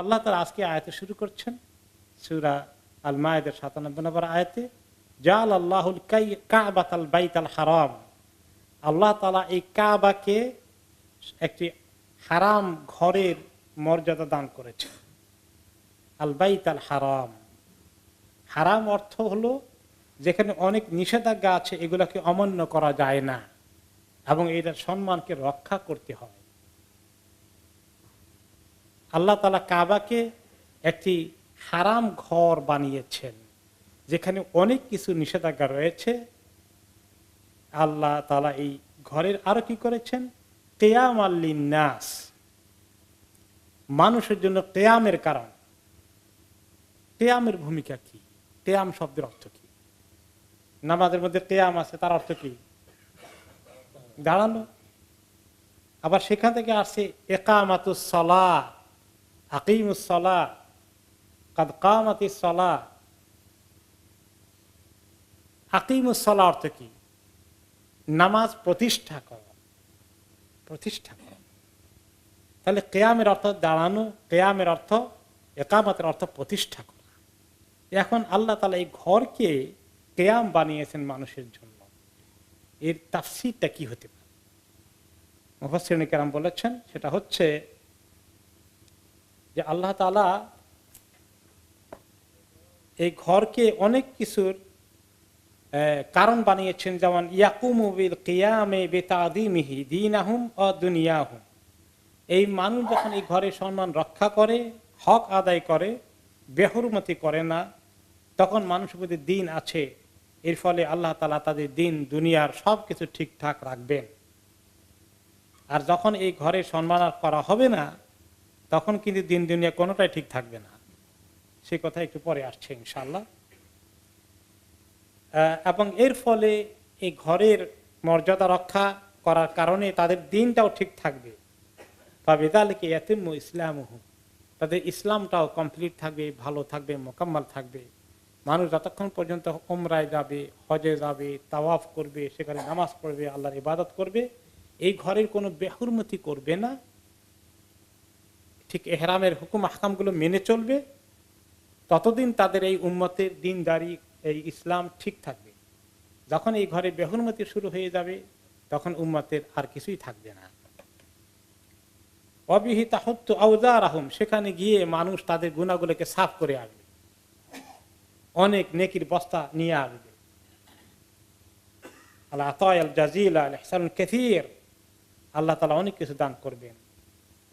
আল্লাহ তাআলা আজকে আয়াতে শুরু করছেন সূরা আল মায়েদার ৯৭ নম্বর আয়াতে, জাআল আল্লাহুল কাবাতাল বাইতাল হারাম। আল্লাহ তাআলা এই কাবাকে একটি হারাম ঘরের মর্যাদা দান করেছেন। আল বাইতাল হারাম, হারাম অর্থ হলো যেখানে অনেক নিষেধাজ্ঞা আছে, এগুলোকে অমান্য করা যায় না এবং এটার সম্মানকে রক্ষা করতে হয়। আল্লাহ তাআলা কাবাকে একটি হারাম ঘর বানিয়েছেন যেখানে অনেক কিছু নিষেধাজ্ঞা রয়েছে। আল্লাহ তাআলা এই ঘরের আরো কি করেছেন, কিয়ামাল লিন্নাস, মানুষের জন্য কিয়ামের কারণ। কিয়ামের ভূমিকা কি? কিয়াম শব্দের অর্থ কি? নামাজের মধ্যে কিয়াম আছে, তার অর্থ কি? দাঁড়ানো। আবার সেখান থেকে আসছে ইকামাতুস সালাহ, আকিমুস সালাহ, কাদ কামাতিস সালাহ। আকিমুস সালাহ অর্থ কি? নামাজ প্রতিষ্ঠা করা, প্রতিষ্ঠা করা। তাহলে কিয়ামের অর্থ দাঁড়ানো, কিয়ামের অর্থ, ইকামতের অর্থ প্রতিষ্ঠা করা। এখন আল্লাহ তাআলা এই ঘরকে কিয়াম বানিয়েছেন মানুষের জন্য। এর তাফসীরটা কি হতে পারে? মুফাসসিরিন কেরাম বলেছেন সেটা হচ্ছে যে আল্লাহ তাআলা এই ঘরকে অনেক কিছুর কারণ বানিয়েছেন, যেমন ইয়াকুমু বিল কিয়ামে বিতাযীমিহি দীনাহুম ওয়া দুনিয়াহুম। এই মানুষ যখন এই ঘরের সম্মান রক্ষা করে, হক আদায় করে, বেহুরমতি করে না, তখন মানুষের প্রতি দিন আছে। এর ফলে আল্লাহ তাআলা তাদের দিন দুনিয়ার সবকিছু ঠিকঠাক রাখবেন। আর যখন এই ঘরের সম্মান করা হবে না, তখন কিন্তু দিন দুনিয়া কোনোটাই ঠিক থাকবে না। সেই কথা একটু পরে আসছে ইনশাআল্লাহ। এবং এর ফলে এই ঘরের মর্যাদা রক্ষা করার কারণে তাদের দিনটাও ঠিক থাকবে। ফাবিযালিকা ইয়াতিম্মু ইসলামুহুম, তাদের ইসলামটাও কমপ্লিট থাকবে, ভালো থাকবে, মোকাম্মল থাকবে। মানুষ যতক্ষণ পর্যন্ত উমরায় যাবে, হজে যাবে, তাওয়াফ করবে, সেখানে নামাজ পড়বে, আল্লাহর ইবাদত করবে, এই ঘরের কোনো বেহুরমতি করবে না, ঠিক ইহরামের হুকুম আহকামগুলো মেনে চলবে, ততদিন তাদের এই উম্মতের দিনদারি, এই ইসলাম ঠিক থাকবে। যখন এই ঘরে বেহুরমতি শুরু হয়ে যাবে, তখন উম্মতের আর কিছুই থাকবে না। অবিহি তাহুত্তু আওযারাহুম, সেখানে গিয়ে মানুষ তাদের গুনাহগুলোকে সাফ করে আসবে, অনেক নেকির বস্তা নিয়ে আসবে। আল্লাহ আতায়াল জাযীল আল ইহসানুল কাসীর, আল্লাহ তাআলা অনেক কিছু দান করবেন।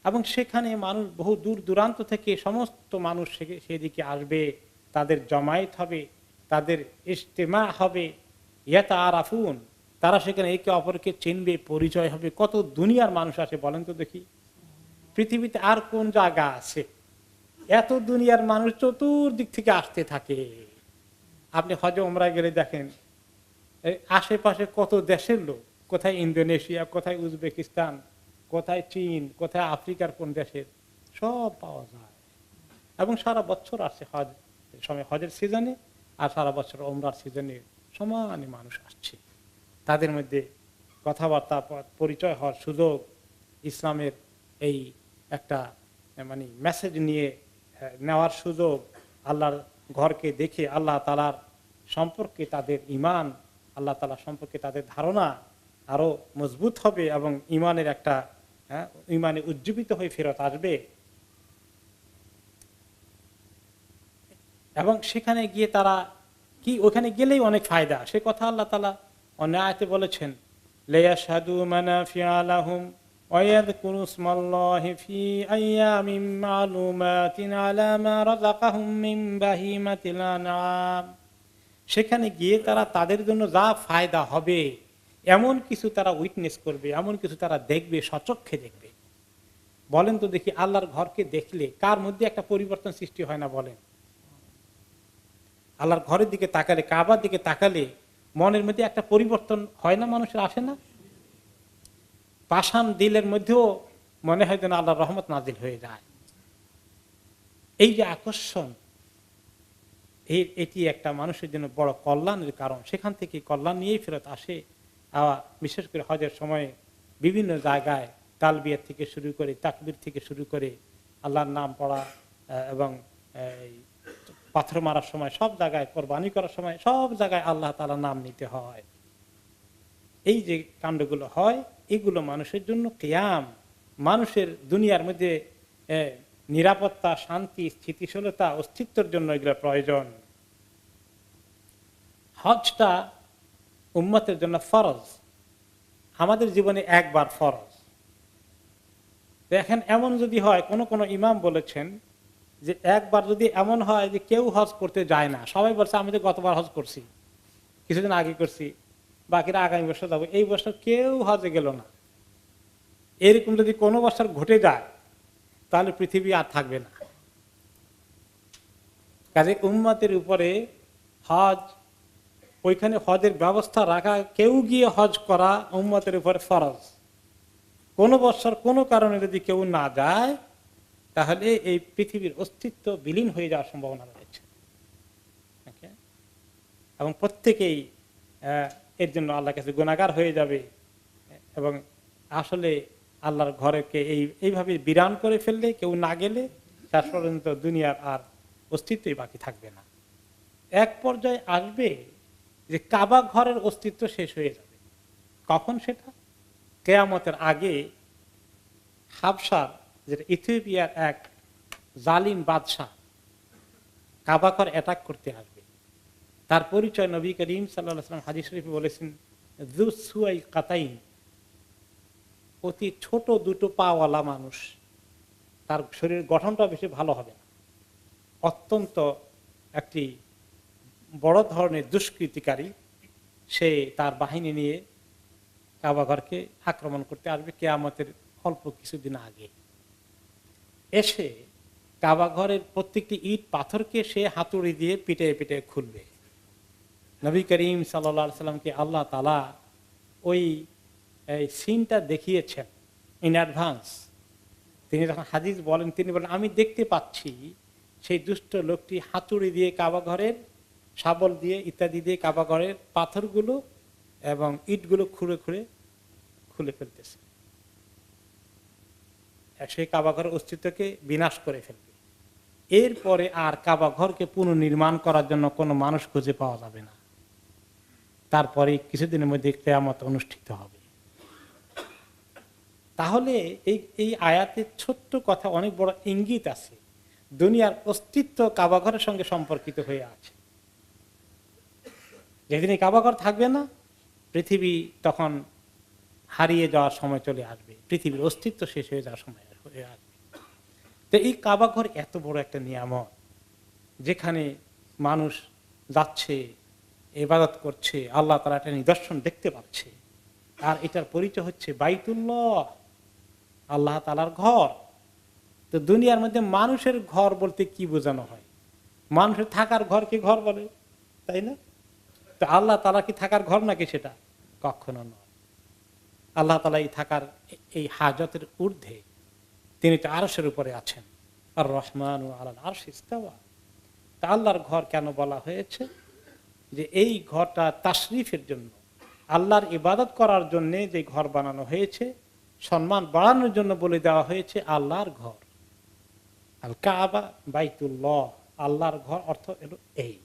এবং সেখানে মানুষ বহু দূর দূরান্ত থেকে সমস্ত মানুষ সেদিকে আসবে, তাদের জমায়েত হবে, তাদের ইজতিমা হবে, ইয়াতাআরাফুন, তারা সেখানে একে অপরকে চিনবে, পরিচয় হবে। কত দুনিয়ার মানুষ আসে বলেন তো দেখি, পৃথিবীতে আর কোন জায়গা আছে এত দুনিয়ার মানুষ চতুর্দিক থেকে আসতে থাকে? আপনি হজে উমরায় গেলে দেখেন আশেপাশে কত দেশের লোক, কোথায় ইন্দোনেশিয়া, কোথায় উজবেকিস্তান, কোথায় চীন, কোথায় আফ্রিকার কোন দেশের, সব পাওয়া যায়। এবং সারা বছর আসছে হজ সময়, হজের সিজনে আর সারা বছর উমরার সিজনে সমানে মানুষ আসছে। তাদের মধ্যে কথাবার্তা, পরিচয় হওয়ার সুযোগ, ইসলামের এই একটা মানে মেসেজ নিয়ে নেওয়ার সুযোগ, আল্লাহর ঘরকে দেখে আল্লাহ তাআলার সম্পর্কে তাদের ঈমান, আল্লাহ তাআলা সম্পর্কে তাদের ধারণা আরো মজবুত হবে এবং ঈমানের একটা ঈমানে উজ্জীবিত হয়ে ফেরত আসবে। এবং সেখানে গিয়ে তারা কি, ওখানে গেলেই অনেক ফায়দা, সে কথা আল্লাহ তাআলা অন্য আয়াতে বলেছেন, লিয়াশহাদু মানাফিআ লাহুম ওয়া ইয়াযকুরু ইসমাল্লাহি ফি আইয়ামিন মা'লুমাতিন আলা মা রাযাকাহুম মিন বাহিমাতিল আনআম। সেখানে গিয়ে তারা তাদের জন্য যা ফায়দা হবে এমন কিছু তারা উইটনেস করবে, এমন কিছু তারা দেখবে, সচক্ষে দেখবে। বলেন তো দেখি, আল্লাহর ঘরকে দেখলে কার মধ্যে একটা পরিবর্তন সৃষ্টি হয় না বলেন? আল্লাহর ঘরের দিকে তাকালে, কাবার দিকে তাকালে মনের মধ্যে একটা পরিবর্তন হয় না? মানুষের আসে না? পাষাণ দিলের মধ্যেও মনে হয় যেন আল্লাহর রহমত নাজিল হয়ে যায়। এই যে আকর্ষণ, এটি একটা মানুষের জন্য বড় কল্যাণের কারণ। সেখান থেকে কল্যাণ নিয়েই ফেরত আসে। বিশেষ করে হজের সময় বিভিন্ন জায়গায় তালবিয়া থেকে শুরু করে, তাকবীর থেকে শুরু করে, আল্লাহর নাম পড়া, এবং এই পাথর মারার সময়, সব জায়গায় কোরবানি করার সময় সব জায়গায় আল্লাহ তাআলার নাম নিতে হয়। এই যে কাণ্ডগুলো হয়, এগুলো মানুষের জন্য কিয়াম, মানুষের দুনিয়ার মধ্যে নিরাপত্তা, শান্তি, স্থিতিশীলতা, অস্তিত্বের জন্য এগুলো প্রয়োজন। হজটা উম্মতের জন্য ফরজ, আমাদের জীবনে একবার ফরজ। দেখেন, এমন যদি হয়, কোন কোন ইমাম বলেছেন যে একবার যদি এমন হয় যে কেউ হজ করতে যায় না, সবাই বলছে আমি তো গতবার হজ করছি, কিছুদিন আগে করছি, বাকিরা আগামী বছর যাবো, এই বছর কেউ হজে গেল না, এরকম যদি কোনো বছর ঘটে যায় তাহলে পৃথিবী আর থাকবে না। কাজে উম্মতের উপরে হজ, ওইখানে হজের ব্যবস্থা রাখা, কেউ গিয়ে হজ করা উম্মতের উপরে ফরজ। কোনো বছর কোনো কারণে যদি কেউ না যায় তাহলে এই পৃথিবীর অস্তিত্ব বিলীন হয়ে যাওয়ার সম্ভাবনা রয়েছে। এবং প্রত্যেকেই এর জন্য আল্লাহর কাছে গুনাহগার হয়ে যাবে, এবং আসলে আল্লাহর ঘরকে এইভাবে বিরান করে ফেললে, কেউ না গেলে তার পর্যন্ত দুনিয়ার আর অস্তিত্বই বাকি থাকবে না। এক পর্যায়ে আসবে যে কাবা ঘরের অস্তিত্ব শেষ হয়ে যাবে। কখন সেটা? কিয়ামতের আগে হাবশার, যেটা ইথিওপিয়ার এক জালিম বাদশাহ, কাবা ঘর অ্যাটাক করতে আসবে। তার পরিচয় নবী করিম সাল্লাল্লাহু আলাইহি ওয়াসাল্লাম হাদিস শরীফে বলেছেন, যু সুয়াই কাতাইন, অতি ছোট দুটো পাওয়ালা মানুষ, তার শরীরের গঠনটা বেশি ভালো হবে না, অত্যন্ত একটি বড় ধরনের দুষ্কৃতিকারী, সে তার বাহিনী নিয়ে কাবাঘরকে আক্রমণ করতে আসবে কিয়ামতের অল্প কিছুদিন আগে। এসে কাবাঘরের প্রত্যেকটি ইট পাথরকে সে হাতুড়ি দিয়ে পিটে পিটে খুলবে। নবী করিম সাল্লাল্লাহু আলাইহি সাল্লামকে আল্লাহ তাআলা ওই সিনটা দেখিয়েছেন ইন অ্যাডভান্স। তিনি যখন হাদিস বলেন, তিনি বলেন আমি দেখতে পাচ্ছি সেই দুষ্ট লোকটি হাতুড়ি দিয়ে কাবাঘরের, শাবল দিয়ে ইত্যাদি দিয়ে কাবাঘরের পাথরগুলো এবং ইটগুলো খুঁড়ে খুঁড়ে খুলে ফেলতেছে। সেই কাবাঘরের অস্তিত্বকে বিনাশ করে ফেলবে। এরপরে আর কাবাঘরকে পুনর্নির্মাণ করার জন্য কোনো মানুষ খুঁজে পাওয়া যাবে না। তারপরে কিছুদিনের মধ্যে কিয়ামত অনুষ্ঠিত হবে। তাহলে এই আয়াতের ছোট্ট কথা অনেক বড় ইঙ্গিত আছে। দুনিয়ার অস্তিত্ব কাবাঘরের সঙ্গে সম্পর্কিত হয়ে আছে। যেদিন এই কাবাঘর থাকবে না, পৃথিবী তখন হারিয়ে যাওয়ার সময় চলে আসবে, পৃথিবীর অস্তিত্ব শেষ হয়ে যাওয়ার সময় হয়ে আসবে। তো এই কাবাঘর এত বড় একটা নিয়ামত, যেখানে মানুষ যাচ্ছে, ইবাদত করছে, আল্লাহ তাআলা একটা নিদর্শন দেখতে পাচ্ছে। আর এটার পরিচয় হচ্ছে বাইতুল্লাহ, আল্লাহ তাআলার ঘর। তো দুনিয়ার মধ্যে মানুষের ঘর বলতে কি বোঝানো হয়? মানুষের থাকার ঘরকে ঘর বলে, তাই না? তো আল্লাহ তাআলা কি থাকার ঘর নাকি? সেটা কখনো নয়। আল্লাহ তাআলা এই থাকার, এই হাজতের ঊর্ধ্বে, তিনি তো আরশের উপরে আছেন। আর রহমান আলাল আরশ ইস্তাওয়া। তা আল্লাহর ঘর কেন বলা হয়েছে? যে এই ঘরটা তাশরিফের জন্য, আল্লাহর ইবাদত করার জন্য যে ঘর বানানো হয়েছে, সম্মান বাড়ানোর জন্য বলে দেওয়া হয়েছে আল্লাহর ঘর। আল কাবা বাইতুল্লাহ, আল্লাহর ঘর অর্থ হলো এই।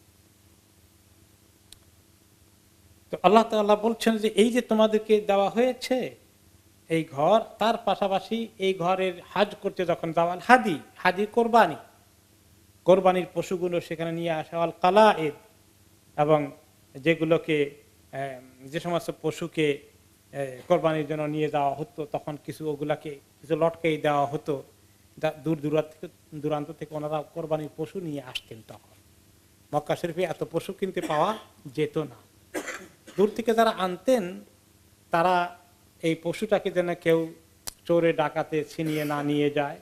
তো আল্লাহ তাআলা বলছেন যে এই যে তোমাদেরকে দেওয়া হয়েছে এই ঘর, তার পাশাপাশি এই ঘরের হাজ করতে যখন যাওয়াল হাদি, হাজি কোরবানি, কোরবানির পশুগুলো সেখানে নিয়ে আসা, আল কালায়েদ, এবং যেগুলোকে যে সমস্ত পশুকে কোরবানির জন্য নিয়ে যাওয়া হতো, তখন কিছু ওগুলাকে কিছু লটকেই দেওয়া হতো। দূর দূরান্ত থেকে ওনারা কোরবানির পশু নিয়ে আসতেন। তখন মক্কা শরীফে এত পশু কিনতে পাওয়া যেত না। দূর থেকে যারা আনতেন, তারা এই পশুটাকে যেন কেউ চোরে ডাকাতে ছিনিয়ে না নিয়ে যায়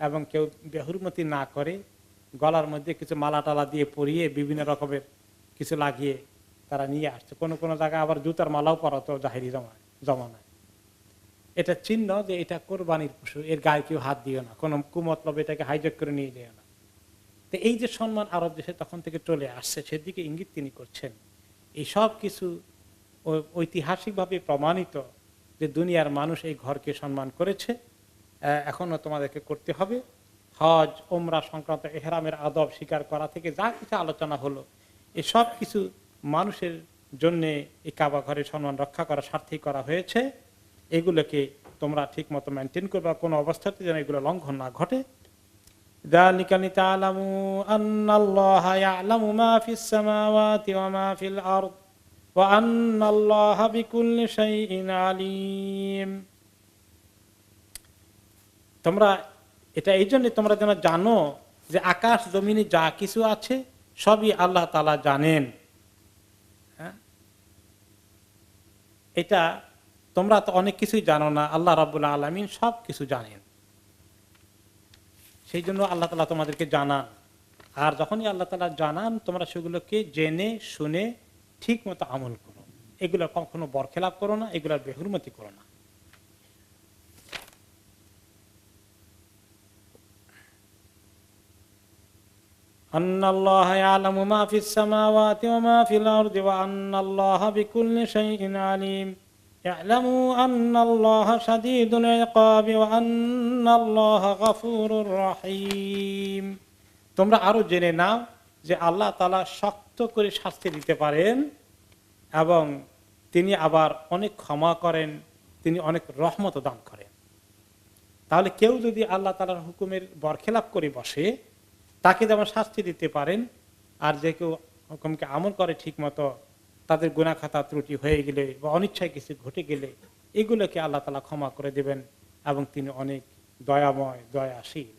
এবং কেউ বেহুরমতি না করে, গলার মধ্যে কিছু মালা টালা দিয়ে পরিয়ে বিভিন্ন রকমের কিছু লাগিয়ে তারা নিয়ে আসছে। কোনো কোনো জায়গায় আবার জুতার মালাও পরাতো জাহেরি জমানায়। এটা চিহ্ন যে এটা কোরবানির পশু, এর গায়ে কেউ হাত দিও না, কোনো কুমতলব এটাকে হাইজ্যাক করে নিয়ে যেও না। তো এই যে সম্মান আরব দেশে তখন থেকে চলে আসছে, সেদিকে ইঙ্গিত তিনি করছেন। এই সব কিছু ঐতিহাসিকভাবে প্রমাণিত যে দুনিয়ার মানুষ এই ঘরকে সম্মান করেছে, এখনো তোমাদেরকে করতে হবে। হজ ওমরা সংক্রান্ত ইহরামের আদব স্বীকার করা থেকে যা কিছু আলোচনা হলো, এসব কিছু মানুষের জন্য এই কাবা ঘরের সম্মান রক্ষা করার স্বার্থেই করা হয়েছে। এগুলোকে তোমরা ঠিক মতো মেনটেন করবে, কোনো অবস্থাতে যেন এগুলো লঙ্ঘন না ঘটে। যালিকা লিতা'লামু আন্নাল্লাহা ইয়া'লামু মা ফিস সামাওয়াতি ওয়া মা ফিল আরদ ওয়া আন্নাল্লাহা বিকুল্লি শাইইন আলীম। তোমরা এটা এই জন্য তোমরা যেন জানো যে আকাশ জমিনে যা কিছু আছে সবই আল্লাহ তাআলা জানেন। হ্যাঁ, এটা তোমরা তো অনেক কিছুই জানো না, আল্লাহ রাব্বুল আলামিন সব কিছু জানেন। সেই জন্য আল্লাহ তাআলা তোমাদেরকে জানান, আর যখনই আল্লাহ তাআলা জানান তোমরা সেগুলোকে জেনে শুনে ঠিক মতো আমল করো। এগুলো কখনো বরখেলাপ করো না, এগুলোর বেহুরমতি করো না। আন্নাল্লাহা ইয়ালামু মা ফিস সামাওয়াতি ওয়া মা ফিল আরদি ওয়া আন্নাল্লাহা বিকুল্লি শাইইন আলীম। ইয়ালামু আন্নাল্লাহা শাদীদুল ইকাবি ওয়া আন্নাল্লাহা গফুরুর রহিম। তোমরা আরো জেনে নাও যে আল্লাহ তাআলা শক্ত করে শাস্তি দিতে পারেন এবং তিনি আবার অনেক ক্ষমা করেন, তিনি অনেক রহমত দান করেন। তাহলে কেউ যদি আল্লাহ তাআলার হুকুমের বরখেলাপ করে বসে তাকে যেমন শাস্তি দিতে পারেন, আর যে কেউ হুকুমকে আমল করে ঠিক মতো, তাদের গুনাহ খাতা ত্রুটি হয়ে গেলে বা অনিচ্ছায় কিছু ঘটে গেলে এগুলোকে আল্লাহ তাআলা ক্ষমা করে দেবেন এবং তিনি অনেক দয়াময়, দয়াশীল।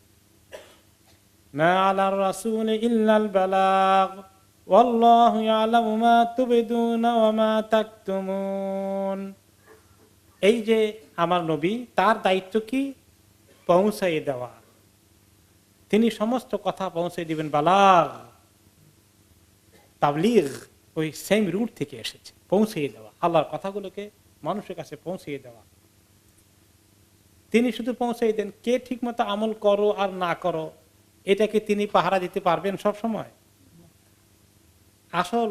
মা আলার রাসূলি ইল্লাল বালাগ ওয়াল্লাহু ইয়ালামু মা তুবদুনা ওয়া মা তাকতুমুন। এই যে আমার নবী, তার দায়িত্ব কি? পৌঁছাইয়ে দেওয়া। তিনি সমস্ত কথা পৌঁছে দিবেন। বালাগ, তাবলীগ ওই সেম রুট থেকে এসেছে, পৌঁছিয়ে দেওয়া, আল্লাহর কথাগুলোকে মানুষের কাছে পৌঁছিয়ে দেওয়া। তিনি শুধু পৌঁছিয়ে দেন, কে ঠিক মতো আমল করো আর না করো এটাকে তিনি পাহারা দিতে পারবেন সব সময়? আসল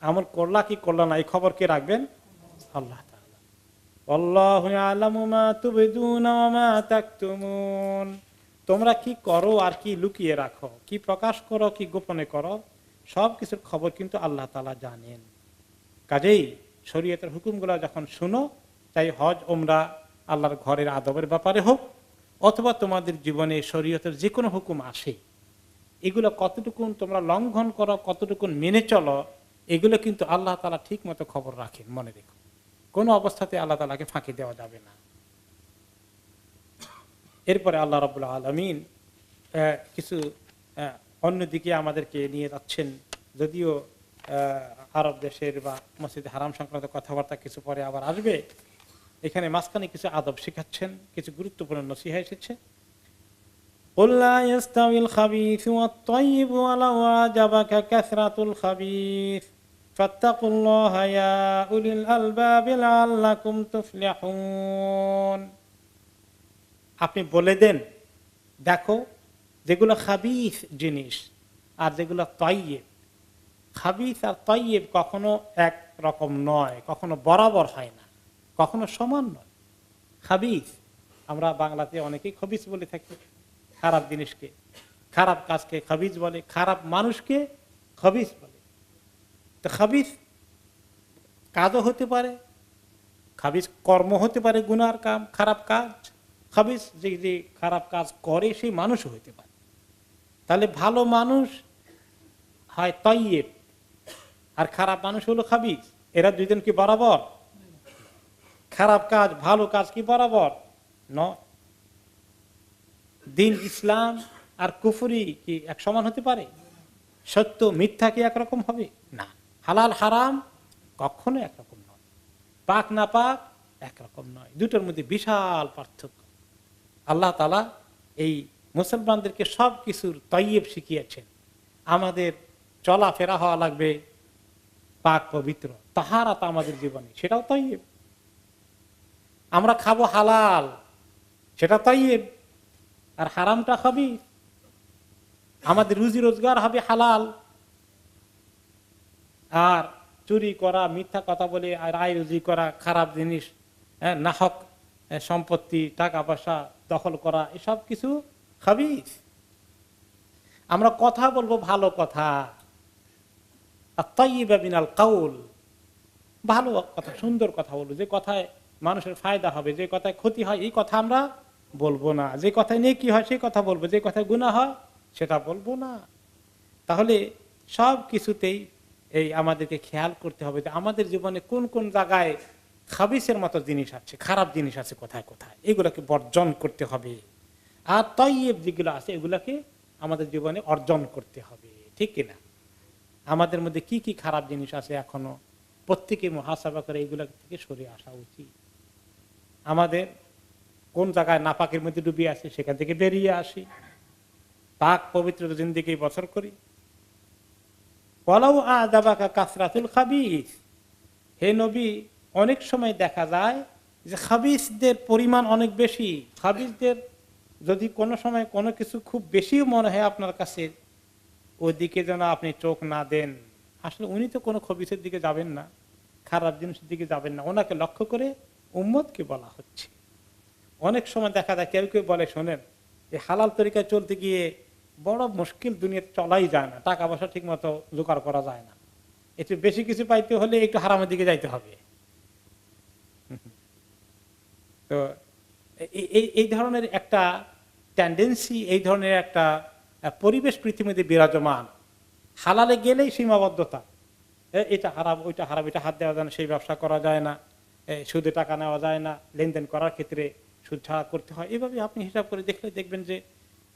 আমল করলা কি করলা না এই খবর কে রাখবেন? আল্লাহ তাআলা। আল্লাহু ইয়ালামু মা তুবদুনা ওয়া মা তাকতুমুন। তোমরা কি করো আর কি লুকিয়ে রাখো, কি প্রকাশ করো কি গোপনে করো, সব কিছুর খবর কিন্তু আল্লাহ তাআলা জানেন। কাজেই শরীয়তের হুকুমগুলো যখন শুনো, চাই হজ ওমরা আল্লাহর ঘরের আদবের ব্যাপারে হোক অথবা তোমাদের জীবনে শরীয়তের যে কোনো হুকুম আসে, এগুলো কতটুকুন তোমরা লঙ্ঘন করো, কতটুকুন মেনে চলো, এগুলো কিন্তু আল্লাহ তাআলা ঠিক মতো খবর রাখেন। মনে রেখো, কোনো অবস্থাতে আল্লাহ তাআলাকে ফাঁকি দেওয়া যাবে না। এরপরে আল্লাহ রাব্বুল আলামিন কিছু অন্যদিকে আমাদেরকে নিয়ে যাচ্ছেন। যদিও আরব দেশের বা মসজিদ হারাম সংক্রান্ত কথাবার্তা কিছু পরে আবার আসবে, এখানে মাঝখানে কিছু আদব শেখাচ্ছেন, কিছু গুরুত্বপূর্ণ নসিহা এসেছে। قُل لَّا يَسْتَوِي الْخَبِيثُ وَالطَّيِّبُ وَلَوْ أَعْجَبَكَ كَثْرَةُ الْخَبِيثِ فَاتَّقُوا اللَّهَ يَا أُولِي الْأَلْبَابِ لَعَلَّكُمْ تُفْلِحُونَ। আপনি বলে দেন, দেখো যেগুলো খাবিস জিনিস আর যেগুলো তাইয়্যিব, খাবিস আর তাইয়্যিব কখনো এক রকম নয়, কখনো বরাবর হয় না, কখনো সমান নয়। খাবিস আমরা বাংলাতে অনেকেই খবিস বলে থাকি, খারাপ জিনিসকে, খারাপ কাজকে খাবিস বলে, খারাপ মানুষকে খবিস বলে। তো খাবিস কাজও হতে পারে, খাবিস কর্ম হতে পারে, গুনার কাম, খারাপ কাজ। খাবিস যে খারাপ কাজ করে সেই মানুষও হতে পারে। তাহলে ভালো মানুষ হয় তাইয়্যিব আর খারাপ মানুষ হলো খাবিস। এরা দুইজন কি বরাবর? খারাপ কাজ ভালো কাজ কি বরাবর নয়। দিন ইসলাম আর কুফরি কি এক সমান হতে পারে? সত্য মিথ্যা কি একরকম হবে? না। হালাল হারাম কখনো একরকম নয়, পাক না পাক একরকম নয়, দুটোর মধ্যে বিশাল পার্থক্য। আল্লাহ তাআলা এই মুসলমানদেরকে সব কিছুর তাইয়্যিব শিখিয়েছেন। আমাদের চলাফেরা হওয়া লাগবে পাক পবিত্র, তাহারাত আমাদের জীবনে, সেটাও তাইয়্যিব। আমরা খাবো হালাল, সেটা তাইয়্যিব, আর হারামটা খাবিস। আমাদের রুজি রোজগার হবে হালাল, আর চুরি করা, মিথ্যা কথা বলে আর আয় রুজি করা, খারাপ জিনিস, নাহক সম্পত্তি, টাকা পয়সা দখল করা, এসব কিছু খাবিস। আমরা কথা বলবো ভালো কথা, আত-তাইয়্যিবা মিনাল কাউল, ভালো কথা, সুন্দর কথা বলবো, যে কথায় মানুষের ফায়দা হবে, যে কথায় ক্ষতি হয় এই কথা আমরা বলবো না, যে কথায় নেকি হয় সেই কথা বলবো, যে কথায় গুনাহ হয় সেটা বলবো না। তাহলে সব কিছুতেই এই আমাদেরকে খেয়াল করতে হবে যে আমাদের জীবনে কোন কোন জায়গায় খাবিসের মতো জিনিস আছে, খারাপ জিনিস আছে কোথায় কোথায়, এগুলোকে বর্জন করতে হবে। আর তাইয়্যিব যেগুলো আছে এগুলাকে আমাদের জীবনে অর্জন করতে হবে, ঠিক কিনা? আমাদের মধ্যে কি কি খারাপ জিনিস আছে এখনো প্রত্যেকে মুহাসাবা করে এগুলো থেকে সরে আসা উচিত। আমাদের কোন জায়গায় নাপাকের মধ্যে ডুবিয়ে আছে সেখান থেকে বেরিয়ে আসি, পাক পবিত্র জিন্দেগি বছর করি। ওয়ালাউ আযাবাকা কাসরাতুল খাবিস, হে নবী, অনেক সময় দেখা যায় যে খাবিসদের পরিমাণ অনেক বেশি। খাবিসদের যদি কোনো সময় কোনো কিছু খুব বেশিও মনে হয় আপনার কাছে, ওইদিকে যেন আপনি চোখ না দেন। আসলে উনি তো কোনো খবিসের দিকে যাবেন না, খারাপ জিনিসের দিকে যাবেন না, ওনাকে লক্ষ্য করে উম্মতকে বলা হচ্ছে। অনেক সময় দেখা যায় কেউ কেউ বলে, শোনেন, এই হালাল তরিকায় চলতে গিয়ে বড় মুশকিল, দুনিয়াতে চলাই যায় না, টাকা পয়সা ঠিক মতো জোগাড় করা যায় না, একটু বেশি কিছু পাইতে হলে একটু হারামের দিকে যাইতে হবে। তো এই ধরনের একটা টেন্ডেন্সি, এই ধরনের একটা পরিবেশ পৃথিবীতে বিরাজমান। হালালে গেলেই সীমাবদ্ধতা, এটা হারাম ওইটা হারাম, এটা হাত দেওয়া যায় না, সেই ব্যবসা করা যায় না, সুদে টাকা নেওয়া যায় না, লেনদেন করার ক্ষেত্রে সুদ ছাড়া করতে হয়। এভাবে আপনি হিসাব করে দেখলে দেখবেন যে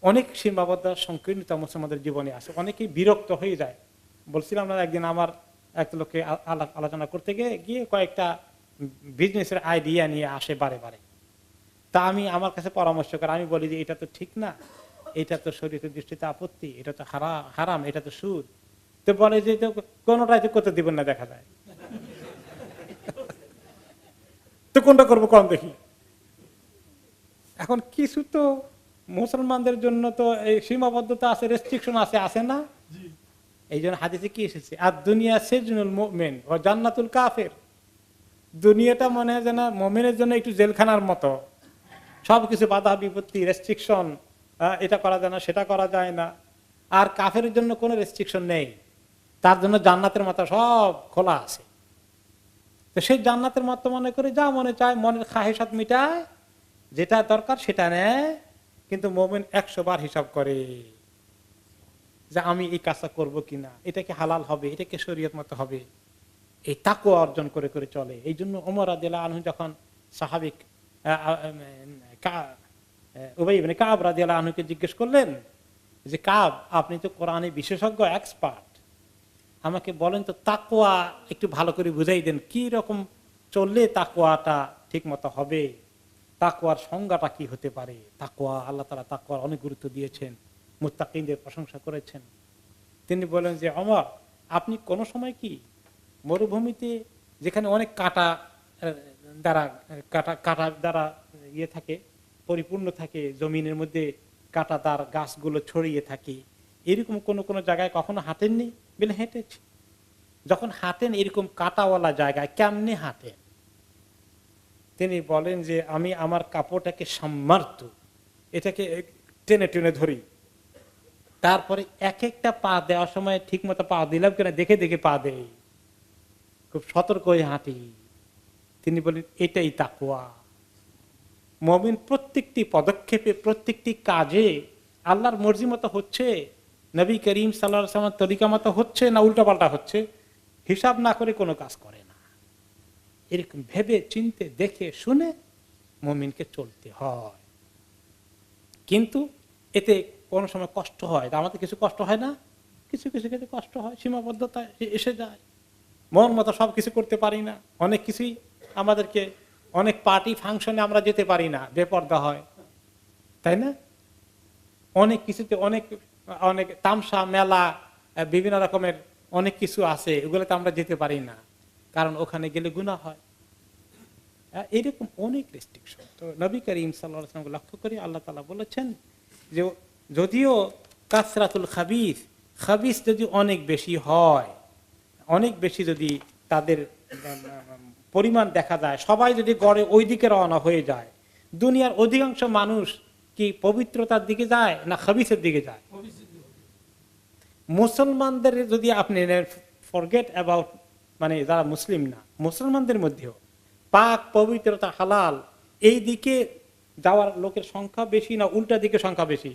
অনেক সীমাবদ্ধ সংকীর্ণতা মুসলমানদের জীবনে আছে, অনেকেই বিরক্ত হয়ে যায়। বলছিলাম না, একদিন আমার এক লোককে আলোচনা করতে গিয়ে কয়েকটা বিজনেসের আইডিয়া নিয়ে আসে বারে বারে। তা আমি আমার কাছে পরামর্শ করে আমি বলি যে এটা তো ঠিক না, এটা তো শরীয়তের দৃষ্টিতে আপত্তি, এটা তো হারাম, এটা তো সুদ। তো বলে যে কোনটাই তো করতে দিবেন না, দেখা যায় তো কোনটা করবো কম দেখি। এখন কিছু তো মুসলমানদের জন্য তো এই সীমাবদ্ধতা আছে, রেস্ট্রিকশন আছে না? এই জন্য হাদিসে কি এসেছে, আর দুনিয়া সিজনুল মুমিন ওয়া জান্নাতুল কাফির, দুনিয়াটা মনে হয় যেন মুমিনের জন্য একটু জেলখানার মতো, সবকিছু বাধা বিপত্তি, রেস্ট্রিকশন, এটা করা যায় না, সেটা করা যায় না। আর কাফেরের জন্য কোনো রেস্ট্রিকশন নেই, তার জন্য জান্নাতের মতো সব খোলা আছে। তো সেই জান্নাতের মতো মনে করে যা মনে চায়, মনের খাহেসাত মিটায়, যেটা দরকার সেটা নেয়। কিন্তু মুমিন 100 বার হিসাব করে যে আমি এই কাজটা করবো কিনা, এটা কি হালাল হবে, এটা কি শরীয়ত মতো হবে, এই তাকওয়া অর্জন করে করে চলে। এই জন্য ওমর রাদিয়াল্লাহু আনহু যখন সাহাবিক উবাই ইবনে কাব রাদিয়াল্লাহু আনহুকে জিজ্ঞেস করলেন যে, কাব, আপনি তো কোরআনে বিশেষজ্ঞ, এক্সপার্ট, আমাকে বলেন তো তাকওয়া একটু ভালো করে বুঝাই দেন, কি রকম চললে তাকওয়াটা ঠিক মতো হবে, তাকওয়ার সংজ্ঞাটা কি হতে পারে। তাকওয়া, আল্লাহ তাআলা তাকওয়ার অনেক গুরুত্ব দিয়েছেন, মুত্তাকিনদের প্রশংসা করেছেন। তিনি বলেন যে, ওমর, আপনি কোন সময় কি মরুভূমিতে, যেখানে অনেক কাটা দ্বারা ইয়ে থাকে, পরিপূর্ণ থাকে, জমিনের মধ্যে কাঁটাতার গাছগুলো ছড়িয়ে থাকে, এরকম কোন কোন জায়গায় কখনো হাঁটেননি? বলে, হেঁটেছি। যখন হাঁটেন এরকম কাঁটাওয়ালা জায়গায় কেমনে হাঁটেন? তিনি বলেন যে, আমি আমার কাপড়টাকে সম্মার্ত, এটাকে টেনে টেনে ধরি, তারপরে এক একটা পা দেওয়ার সময় ঠিক মতো পা দিলাম কিনা দেখে দেখে পা দেই, খুব সতর্ক হয়ে হাঁটি। তিনি বলেন, এটাই তাকওয়া। মুমিন প্রত্যেকটি পদক্ষেপে, প্রত্যেকটি কাজে আল্লাহর মর্জি মতো হচ্ছে, নবী করিম সাল্লাল্লাহু আলাইহি ওয়াসাল্লামের তরিকা মতো হচ্ছে না উল্টাপাল্টা হচ্ছে, হিসাব না করে কোনো কাজ করে না। এরকম ভেবে চিন্তে দেখে শুনে মুমিনকে চলতে হয়। কিন্তু এতে কোনো সময় কষ্ট হয়, আমাদের কিছু কষ্ট হয় না, কিছু কিছু ক্ষেত্রে কষ্ট হয়, সীমাবদ্ধতা এসে যায়, মন মতো সবকিছু করতে পারি না, অনেক কিছুই আমাদেরকে, অনেক পার্টি ফাংশনে আমরা যেতে পারি না, বেপরদা হয়, তাই না? অনেক কিছুতে অনেক অনেক তামসা মেলা, বিভিন্ন রকমের অনেক কিছু আছে, এগুলোতে আমরা যেতে পারি না, কারণ ওখানে গেলে গুনাহ হয়। এরকম অনেক রেস্ট্রিকশন। তো নবী করিম সাল্লাল্লাহু আলাইহি ওয়াসাল্লাম লক্ষ্য করে আল্লাহ তাআলা বলেছেন যে, যদিও কাসরাতুল খাবিস, খাবিস যদি অনেক বেশি হয়, অনেক বেশি যদি তাদের পরিমাণ দেখা যায়, সবাই যদি গড়ে ওই দিকে রওনা হয়ে যায়, দুনিয়ার অধিকাংশ মানুষ কি পবিত্রতার দিকে যায় না খাবিসের দিকে যায়? মুসলমানদের যদি আপনি ফরগেট অ্যাবাউট, মানে যারা মুসলিম না, মুসলমানদের মধ্যেও পাক পবিত্রতা হালাল এই দিকে যাওয়ার লোকের সংখ্যা বেশি না উল্টা দিকে সংখ্যা বেশি?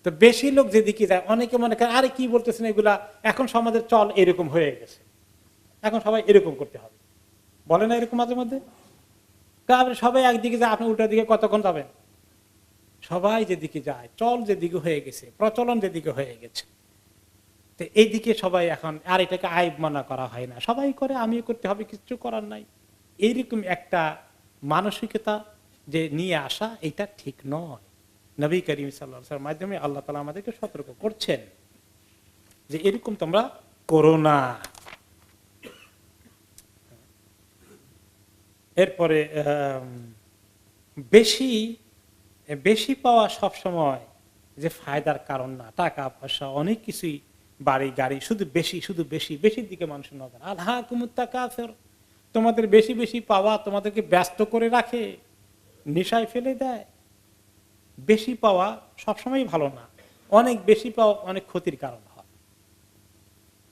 তো বেশি লোক যেদিকে যায়, অনেকে মনে করে আরে কি বলতেছেন এগুলা, এখন সমাজের চল এরকম হয়ে গেছে, এখন সবাই এরকম করতে হবে, বলে না এরকম মাঝে মধ্যে? সবাই একদিকে যায়, আপনি উল্টা দিকে কতক্ষণ যাবেন? সবাই যেদিকে যায়, চল যেদিকে হয়ে গেছে, প্রচলন যেদিকে হয়ে গেছে, তো এইদিকে সবাই এখন আর এটাকে আইব মানা করা হয় না, সবাই করে, আমিও করতে হবে, কিছু করার নাই, এইরকম একটা মানসিকতা যে নিয়ে আসা, এটা ঠিক নয়। নবী করিম সাল্লাল্লাহু আলাইহি ওয়াসাল্লামের মাধ্যমে আল্লাহ তাআলা আমাদেরকে সতর্ক করছেন যে এরকম তোমরা করো না। এরপরে বেশি বেশি পাওয়া সবসময় যে ফায়দার কারণ না, টাকা পয়সা অনেক কিছুই, বাড়ি গাড়ি, শুধু বেশি শুধু বেশি, বেশির দিকে মানুষের নজর। আলহাকুমুত তাকাসুর, তোমাদের বেশি বেশি পাওয়া তোমাদেরকে ব্যস্ত করে রাখে, নেশায় ফেলে দেয়। বেশি পাওয়া সবসময় ভালো না, অনেক বেশি পাওয়া অনেক ক্ষতির কারণ হয়।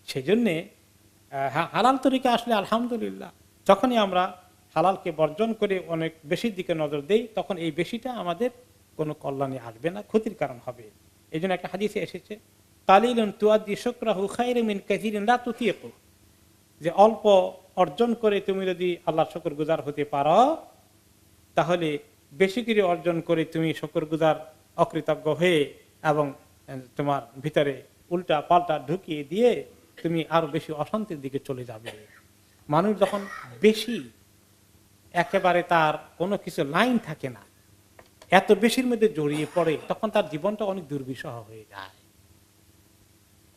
সেই জন্যে হালাল তরিকা আসলে আলহামদুলিল্লাহ, যখনই আমরা হালালকে বর্জন করে অনেক বেশির দিকে নজর দেই, তখন এই বেশিটা আমাদের কোনো কল্যাণে আসবে না, ক্ষতির কারণ হবে। এই জন্য একটা হাদিসে এসেছে, কালিলুন তুআদ্দি শুকরাহু খায়রুম মিন কাসীরিন লা তুতিকু, যে অল্প অর্জন করে তুমি যদি আল্লাহর শুকরগুজার হতে পারো, তাহলে বেশি করে অর্জন করে তুমি শুকরগুজার অকৃতজ্ঞ হয়ে এবং তোমার ভিতরে উল্টা পাল্টা ঢুকিয়ে দিয়ে তুমি আরো বেশি অশান্তির দিকে চলে যাবে। মানুষ যখন বেশি একেবারে তার কোনো কিছু লাইন থাকে না, এত বেশির মধ্যে জড়িয়ে পড়ে, তখন তার জীবনটা অনেক দুর্বিষহ হয়ে যায়,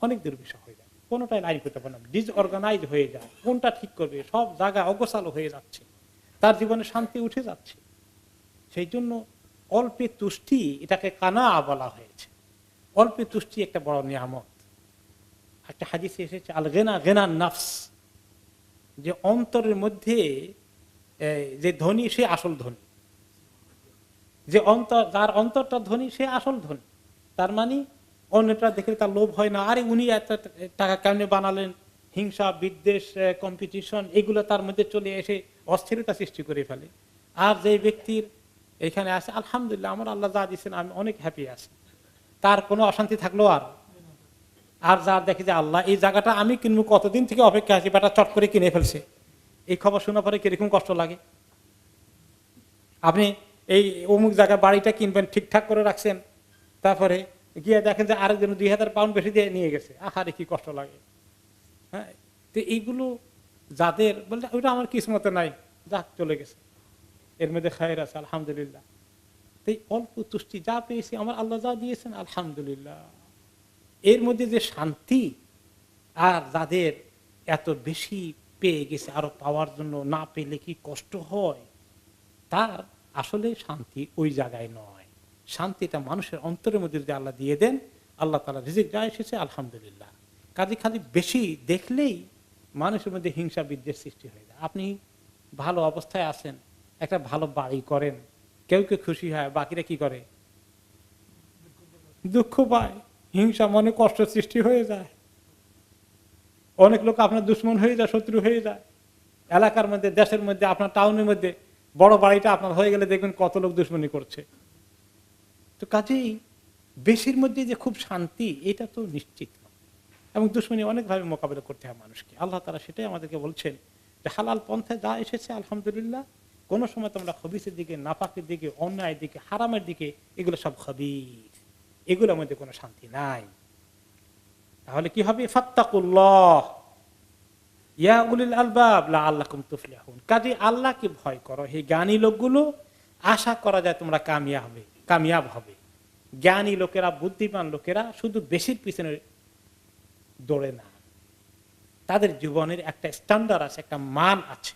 অনেক দুর্বিষহ হয়ে যায়, কোনোটাই লাইন করতে পারে না, ডিসঅর্গানাইজ হয়ে যায়, কোনটা ঠিক করবে, সব জায়গা অগোছালো হয়ে যাচ্ছে, তার জীবনে শান্তি উঠে যাচ্ছে। সেই জন্য অল্পে তুষ্টি, এটাকে কানা বলা হয়েছে। অল্পে তুষ্টি একটা বড় নিয়ামত। একটা হাদিসে এসেছে আল গিনা গিনান নাফস, যে অন্তরের মধ্যে যে ধনী সে আসল ধনী, যে যার অন্তরটা ধনী সে আসল ধনী। তার মানে অন্যটা দেখে তার লোভ হয় না, আরে উনি এত টাকা কেমনে বানালেন, হিংসা বিদ্বেষ কম্পিটিশন এগুলো তার মধ্যে চলে এসে অস্থিরতা সৃষ্টি করে ফেলে। আর যে ব্যক্তির এখানে আছে আলহামদুলিল্লাহ আমার আল্লাহ যা দিচ্ছেন আমি অনেক হ্যাপি আছি, তার কোনো অশান্তি থাকলো আর যার দেখে যে আল্লাহ এই জায়গাটা আমি কিনবো, কতদিন থেকে অপেক্ষা আছি, বেটা চট করে কিনে ফেলছে, এই খবর শোনা পরে কিরকম কষ্ট লাগে। আপনি এই অমুক জায়গায় বাড়িটা কিনবেন, ঠিকঠাক করে রাখছেন, তারপরে গিয়ে দেখেন যে আরেকজন 2000 পাউন্ড বেশি দিয়ে নিয়ে গেছে, আহারে কি কষ্ট লাগে। হ্যাঁ, তো এইগুলো যাদের বলতে ওইটা আমার কিসমতে নাই, যাক চলে গেছে, এর মধ্যে খায়ের আছে আলহামদুলিল্লাহ। তাই অল্প তুষ্টি, যা পেয়েছি আমার আল্লাহ যা দিয়েছেন আলহামদুলিল্লাহ, এর মধ্যে যে শান্তি। আর যাদের এত বেশি পেয়ে গেছে, আরো পাওয়ার জন্য না পেলে কি কষ্ট হয়, তার আসলে শান্তি ওই জায়গায় নয়। শান্তিটা মানুষের অন্তরের মধ্যে যদি আল্লাহ দিয়ে দেন, আল্লাহ তাআলা রিজিক যা এসেছে আলহামদুলিল্লাহ। কাজে খালি বেশি দেখলেই মানুষের মধ্যে হিংসা বিদ্বেষ সৃষ্টি হয়ে যায়। আপনি ভালো অবস্থায় আছেন, একটা ভালো বাড়ি করেন, কেউ কেউ খুশি হয়, বাকিরা কি করে, দুঃখ পায়, হিংসা মনে কষ্ট সৃষ্টি হয়ে যায়। অনেক লোক আপনার দুশ্মন হয়ে যায়, শত্রু হয়ে যায়। এলাকার মধ্যে, দেশের মধ্যে, আপনার টাউনের মধ্যে বড় বাড়িটা আপনার হয়ে গেলে দেখবেন কত লোক দুশ্মনী করছে। তো কাজেই বেশির মধ্যে যে খুব শান্তি, এটা তো নিশ্চিত নয়, এবং দুশ্মনী অনেকভাবে মোকাবিলা করতে হয় মানুষকে। আল্লাহ তাআলা সেটাই আমাদেরকে বলছেন যে হালাল পন্থায় যা এসেছে আলহামদুলিল্লাহ, কোন সময় তোমরা খবিসের দিকে, নাপাকের দিকে, অন্যায়ের দিকে, হারামের দিকে, এগুলো সব খবিস, এগুলোর মধ্যে কোনো শান্তি নাই। তাহলে কি হবে, ফাত্তাকুল্লাহ ইয়া উলিল আলবাব লাআল্লাকুম তুফলিহুন, কাজে আল্লাহকে ভয় করো হে জ্ঞানী লোকগুলো, আশা করা যায় তোমরা কামিয়াব হবে। জ্ঞানী লোকেরা, বুদ্ধিমান লোকেরা শুধু বেশির পিছনে দৌড়ে না, তাদের জীবনের একটা স্ট্যান্ডার্ড আছে, একটা মান আছে,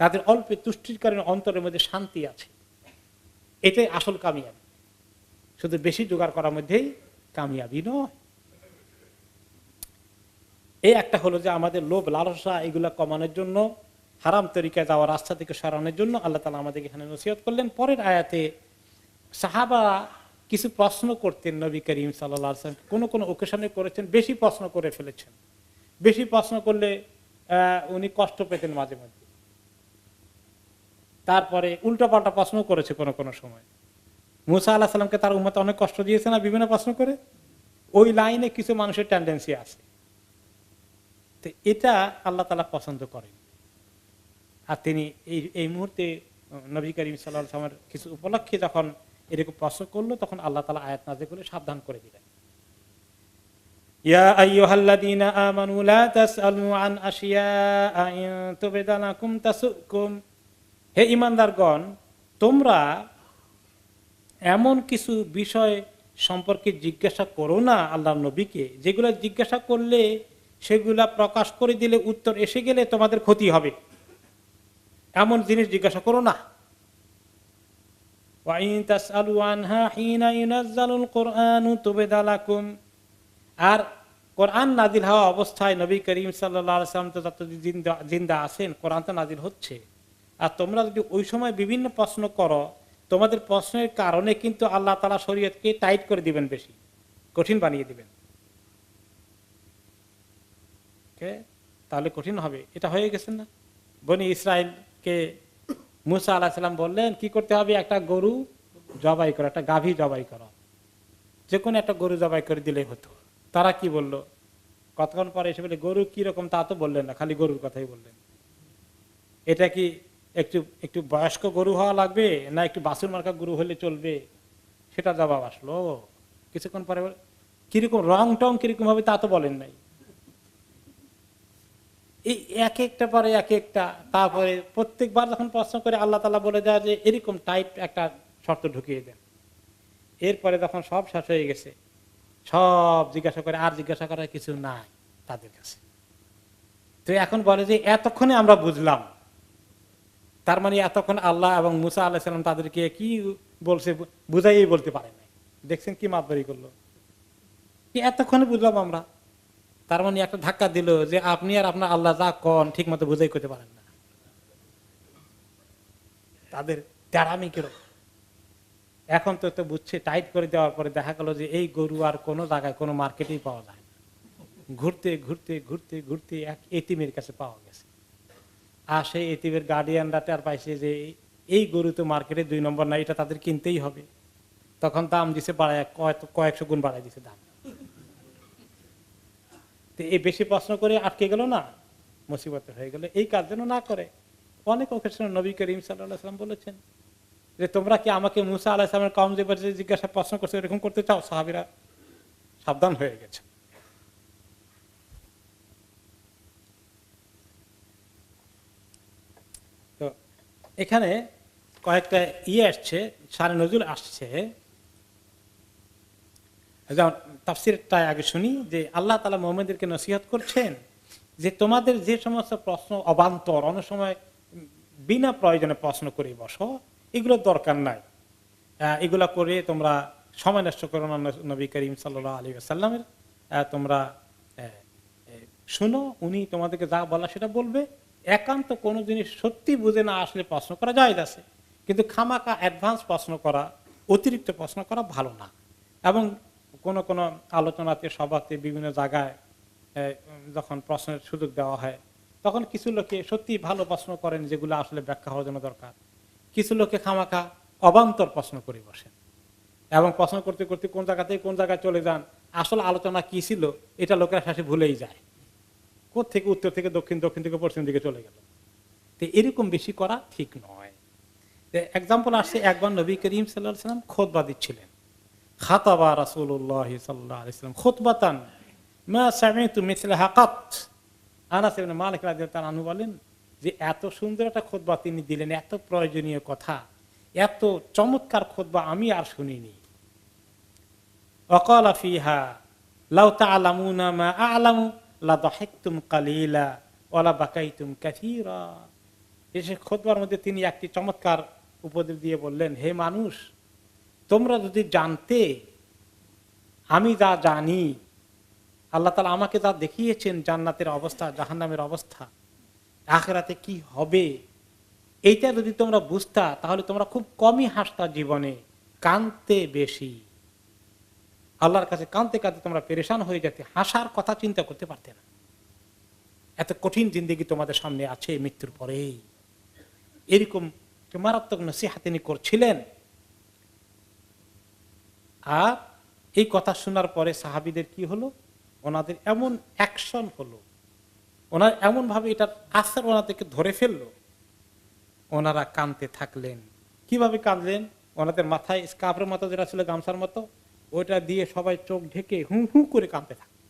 তাদের অল্পে তুষ্টির কারণে অন্তরের মধ্যে শান্তি আছে, এটাই আসল কামিয়াবি। শুধু বেশি জোগাড় করার মধ্যেই কামিয়াবি নয়। এই একটা হলো যে আমাদের লোভ লালসা এগুলা কমানোর জন্য হারাম তরিকায় যাওয়ার রাস্তা থেকে সরানোর জন্য আল্লাহ তাআলা আমাদেরকে এখানে নসিহত করলেন। পরের আয়াতে সাহাবা কিছু প্রশ্ন করতেন নবী করিম সাল্লাল্লাহু আলাইহি ওয়াসাল্লাম, কোন কোন ওকেশনে করেছেন, বেশি প্রশ্ন করে ফেলেছেন। বেশি প্রশ্ন করলে উনি কষ্ট পেতেন মাঝে মধ্যে। তারপরে উল্টোপাল্টা প্রশ্ন করেছে কোন কোন সময়। মুসা আলাইহিস সালামকে তার উম্মত অনেক কষ্ট দিয়েছে না বিভিন্ন প্রশ্ন করে? ওই লাইনে কিছু মানুষের টেন্ডেন্সি আছে, তো এটা আল্লাহ তাআলা পছন্দ করেন। আর তিনি এই মুহূর্তে নবী করিম সাল্লাল্লাহু আলাইহি ওয়াসাল্লামের কিছু উপলক্ষে যখন এরকম প্রশ্ন করলো, তখন আল্লাহ তাআলা আয়াত নাযিল করে সাবধান করে দিলেন, ইয়া আইয়ুহাল্লাযীনা আমানু লা তাসআলু আন আশিয়াআ ইন তুবদা লাকুম তাসুকুম। হে ঈমানদারগণ, তোমরা এমন কিছু বিষয় সম্পর্কে জিজ্ঞাসা করো না আল্লাহর নবীকে, যেগুলো জিজ্ঞাসা করলে সেগুলা প্রকাশ করে দিলে উত্তর এসে গেলে তোমাদের ক্ষতি হবে, এমন জিনিস জিজ্ঞাসা করো না। ওয়া ইন তাসআলু আনহা হিনা ইউনাজ্জালুল কুরআনু তুবদা লাকুম। আর কোরআন নাজিল হওয়া অবস্থায় নবী করিম সাল্লাল্লাহু আলাইহি ওয়াসাল্লাম তো যতদিন জিন্দা আছেন, কোরআন তো নাজিল হচ্ছে। আর তোমরা যদি ওই সময় বিভিন্ন প্রশ্ন করো, তোমাদের প্রশ্নের কারণে কিন্তু আল্লাহ তাআলা শরীয়তকে টাইট করে দিবেন, বেশি কঠিন বানিয়ে দিবেন। তাহলে কঠিন হবে। এটা হয়ে গেছে না? বনি ইসরাইলকে মুসা আলাইহিস সালাম বললেন কি করতে হবে, একটা গরু জবাই করো, একটা গাভী জবাই করো, যে কোনো একটা গরু জবাই করে দিলেই হতো। তারা কি বললো? কতক্ষণ পরে এসে বলে গরু কি রকম তা তো বললেন না, খালি গরুর কথাই বললেন। এটা কি একটু একটু বয়স্ক গরু হওয়া লাগবে, না একটু বাছুর মার্কা গরু হলে চলবে? সেটা জবাব আসলো। কিছুক্ষণ পরে কিরকম রং টং কিরকম হবে তা তো বলেন নাই। এই এক একটা পরে এক একটা, তারপরে প্রত্যেকবার যখন প্রশ্ন করে আল্লাহ তাআলা বলে দেয় যে এরকম টাইপ একটা শর্ত ঢুকিয়ে দেন। এরপরে যখন সব শেষ হয়ে গেছে, সব জিজ্ঞাসা করে, আর জিজ্ঞাসা করার কিছু নাই তাদের কাছে। তো এখন বলে যে এতক্ষণে আমরা বুঝলাম, তার মানে এতক্ষণ আল্লাহ এবং মুসা আলাইহিস সালাম তাদেরকে কি বলছে বুঝাইই বলতে পারে নাই। দেখছেন কি মাতবারি করলো, এতক্ষণে বুঝলাম আমরা। তার মানে একটা ধাক্কা দিল যে আপনি আর আপনার আল্লাহ যা কন ঠিক মতো বুঝাই করতে পারেন না। তাদের তেরামি কিরকম। এখন তো বুঝছে, টাইট করে দেওয়ার পরে দেখা গেল যে এই গরু আর কোনো জায়গায় কোনো মার্কেটেই পাওয়া যায় না। ঘুরতে ঘুরতে ঘুরতে ঘুরতে এক এতিমের কাছে পাওয়া গেছে। আর সেই এতিমের গার্ডিয়ানরা টের পাইছে যে এই গরু তো মার্কেটে 2 নম্বর না, এটা তাদের কিনতেই হবে। তখন দাম দিছে বাড়ায়, কয়েকশো গুণ বাড়াই দিছে দাম। তো এই বেশি প্রশ্ন করে আটকে গেল না, মুসিবতে হয়ে গেল। এই কাজ যেন না করে। অনেক অকেশনে নবী করিম সাল্লাল্লাহু আলাইহি ওয়াসাল্লাম বলেছেন যে তোমরা কি আমাকে মুসা আলাইহিস সালামের কওম যে জিজ্ঞাসা প্রশ্ন করছে এরকম করতে চাও? সাহাবীরা সাবধান হয়ে গেছে। তো এখানে কয়েকটা আসছে, শানে নজুল আসছে। যেমন তাফসীরটা আগে শুনি যে আল্লাহ তাআলা মুমিনদেরকে নসিহত করছেন যে তোমাদের যে সমস্ত প্রশ্ন অবান্তর, অনেক সময় বিনা প্রয়োজনে প্রশ্ন করে বসো, এগুলো দরকার নাই। এগুলা করে তোমরা সময় নষ্ট করো না নবী করিম সাল্লাল্লাহু আলাইহি ওয়াসাল্লামের। তোমরা শুনো, উনি তোমাদেরকে যা বলা সেটা বলবে। একান্ত কোনো জিনিস সত্যি বুঝে না আসলে প্রশ্ন করা জায়েজ আছে, কিন্তু খামাকা অ্যাডভান্স প্রশ্ন করা, অতিরিক্ত প্রশ্ন করা ভালো না। এবং কোন কোন আলোচনাতে, সভাতে, বিভিন্ন জায়গায় যখন প্রশ্নের সুযোগ দেওয়া হয়, তখন কিছু লোকে সত্যি ভালো প্রশ্ন করেন যেগুলো আসলে ব্যাখ্যা হওয়ার জন্য দরকার। কিছু লোকে খামাকা অবান্তর প্রশ্ন করে বসেন এবং প্রশ্ন করতে করতে কোন জায়গা থেকে কোন জায়গায় চলে যান, আসলে আলোচনা কি ছিল এটা লোকেরা শেষে ভুলেই যায়। থেকে উত্তর থেকে দক্ষিণ, দক্ষিণ থেকে পশ্চিম দিকে চলে গেল। তো এরকম বেশি করা ঠিক নয়। এক্সাম্পল আসছে, একবার নবী করিম সাল্লাল্লাহু আলাইহি ওয়াসাল্লাম খুতবা দিচ্ছিলেন। খাতাবা রাসূলুল্লাহ সাল্লাল্লাহু আলাইহি ওয়াসাল্লাম খুতবাতান মা সামি'তু মিছলাহা কাত। আনাস ইবনে মালিক রাদিয়াল্লাহু তাআলা আনহু বলেন যে এত সুন্দর একটা খুতবা তিনি দিলেন, এত প্রয়োজনীয় কথা, এত চমৎকার খুতবা আমি আর শুনিনি। ওয়াকালা ফিহা লাউ তা'লামুনা মা আ'লামু লা দাহিকতুম কালিলা ওয়া লা বাকাইতুম কাসীরা। এই খুতবার মধ্যে তিনি একটি চমৎকার উপদেশ দিয়ে বললেন, হে মানুষ, তোমরা যদি জানতে আমি যা জানি, আল্লাহ তাআলা আমাকে যা দেখিয়েছেন জান্নাতের অবস্থা, জাহান্নামের অবস্থা, আখিরাতে কি হবে, এইটা যদি তোমরা বুঝতা তাহলে তোমরা খুব কমই হাসতা জীবনে, কাঁদতে বেশি। আল্লাহর কাছে কাঁদতে কাঁদতে তোমরা পেরেশান হয়ে যেতে, হাসার কথা চিন্তা করতে পারতে না। এত কঠিন জিন্দেগি তোমাদের সামনে আছে মৃত্যুর পরেই। এরকম মারাত্মক নসিহত তিনি করছিলেন। আর এই কথা শোনার পরে সাহাবীদের কি হলো, ওনাদের এমন অ্যাকশন হলো, ওনার এমন ভাবে এটার আসর ওনাদেরকে ধরে ফেললো, ওনারা কাঁদতে থাকলেন। কিভাবে কাঁদলেন? ওনাদের মাথায় স্কার্ফের মতো যেটা ছিল, গামছার মতো, ওইটা দিয়ে সবাই চোখ ঢেকে হু হু করে কাঁদতে থাকলো।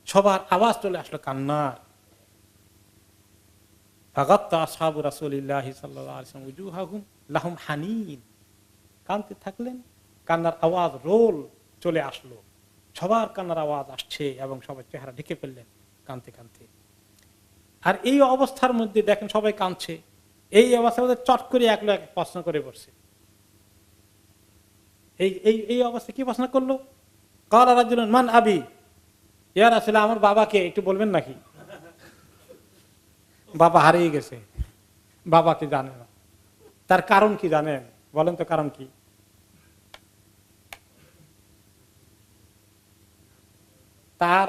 সবার আওয়াজ চলে আসলো কান্নার। কাঁদতে থাকলেন, কান্নার আওয়াজ রোল চলে আসলো, সবার কান্নার আওয়াজ আসছে এবং সবাই চেহারা ঢেকে ফেললেন কাঁদতে কাঁদতে। আর এই অবস্থার মধ্যে দেখেন সবাই কাঁদছে, এই অবস্থার মধ্যে চট করে এক লোক প্রশ্ন করে বসছে। এই অবস্থা কি প্রশ্ন করলো? ক্বালা রাজুলুন মান আবি, ইয়া রাসূলুল্লাহ আমার বাবাকে একটু বলবেন নাকি? বাবা হারিয়ে গেছে, বাবাকে জানে না। তার কারণ কি জানেন? বলেন তো কারণ কি? তার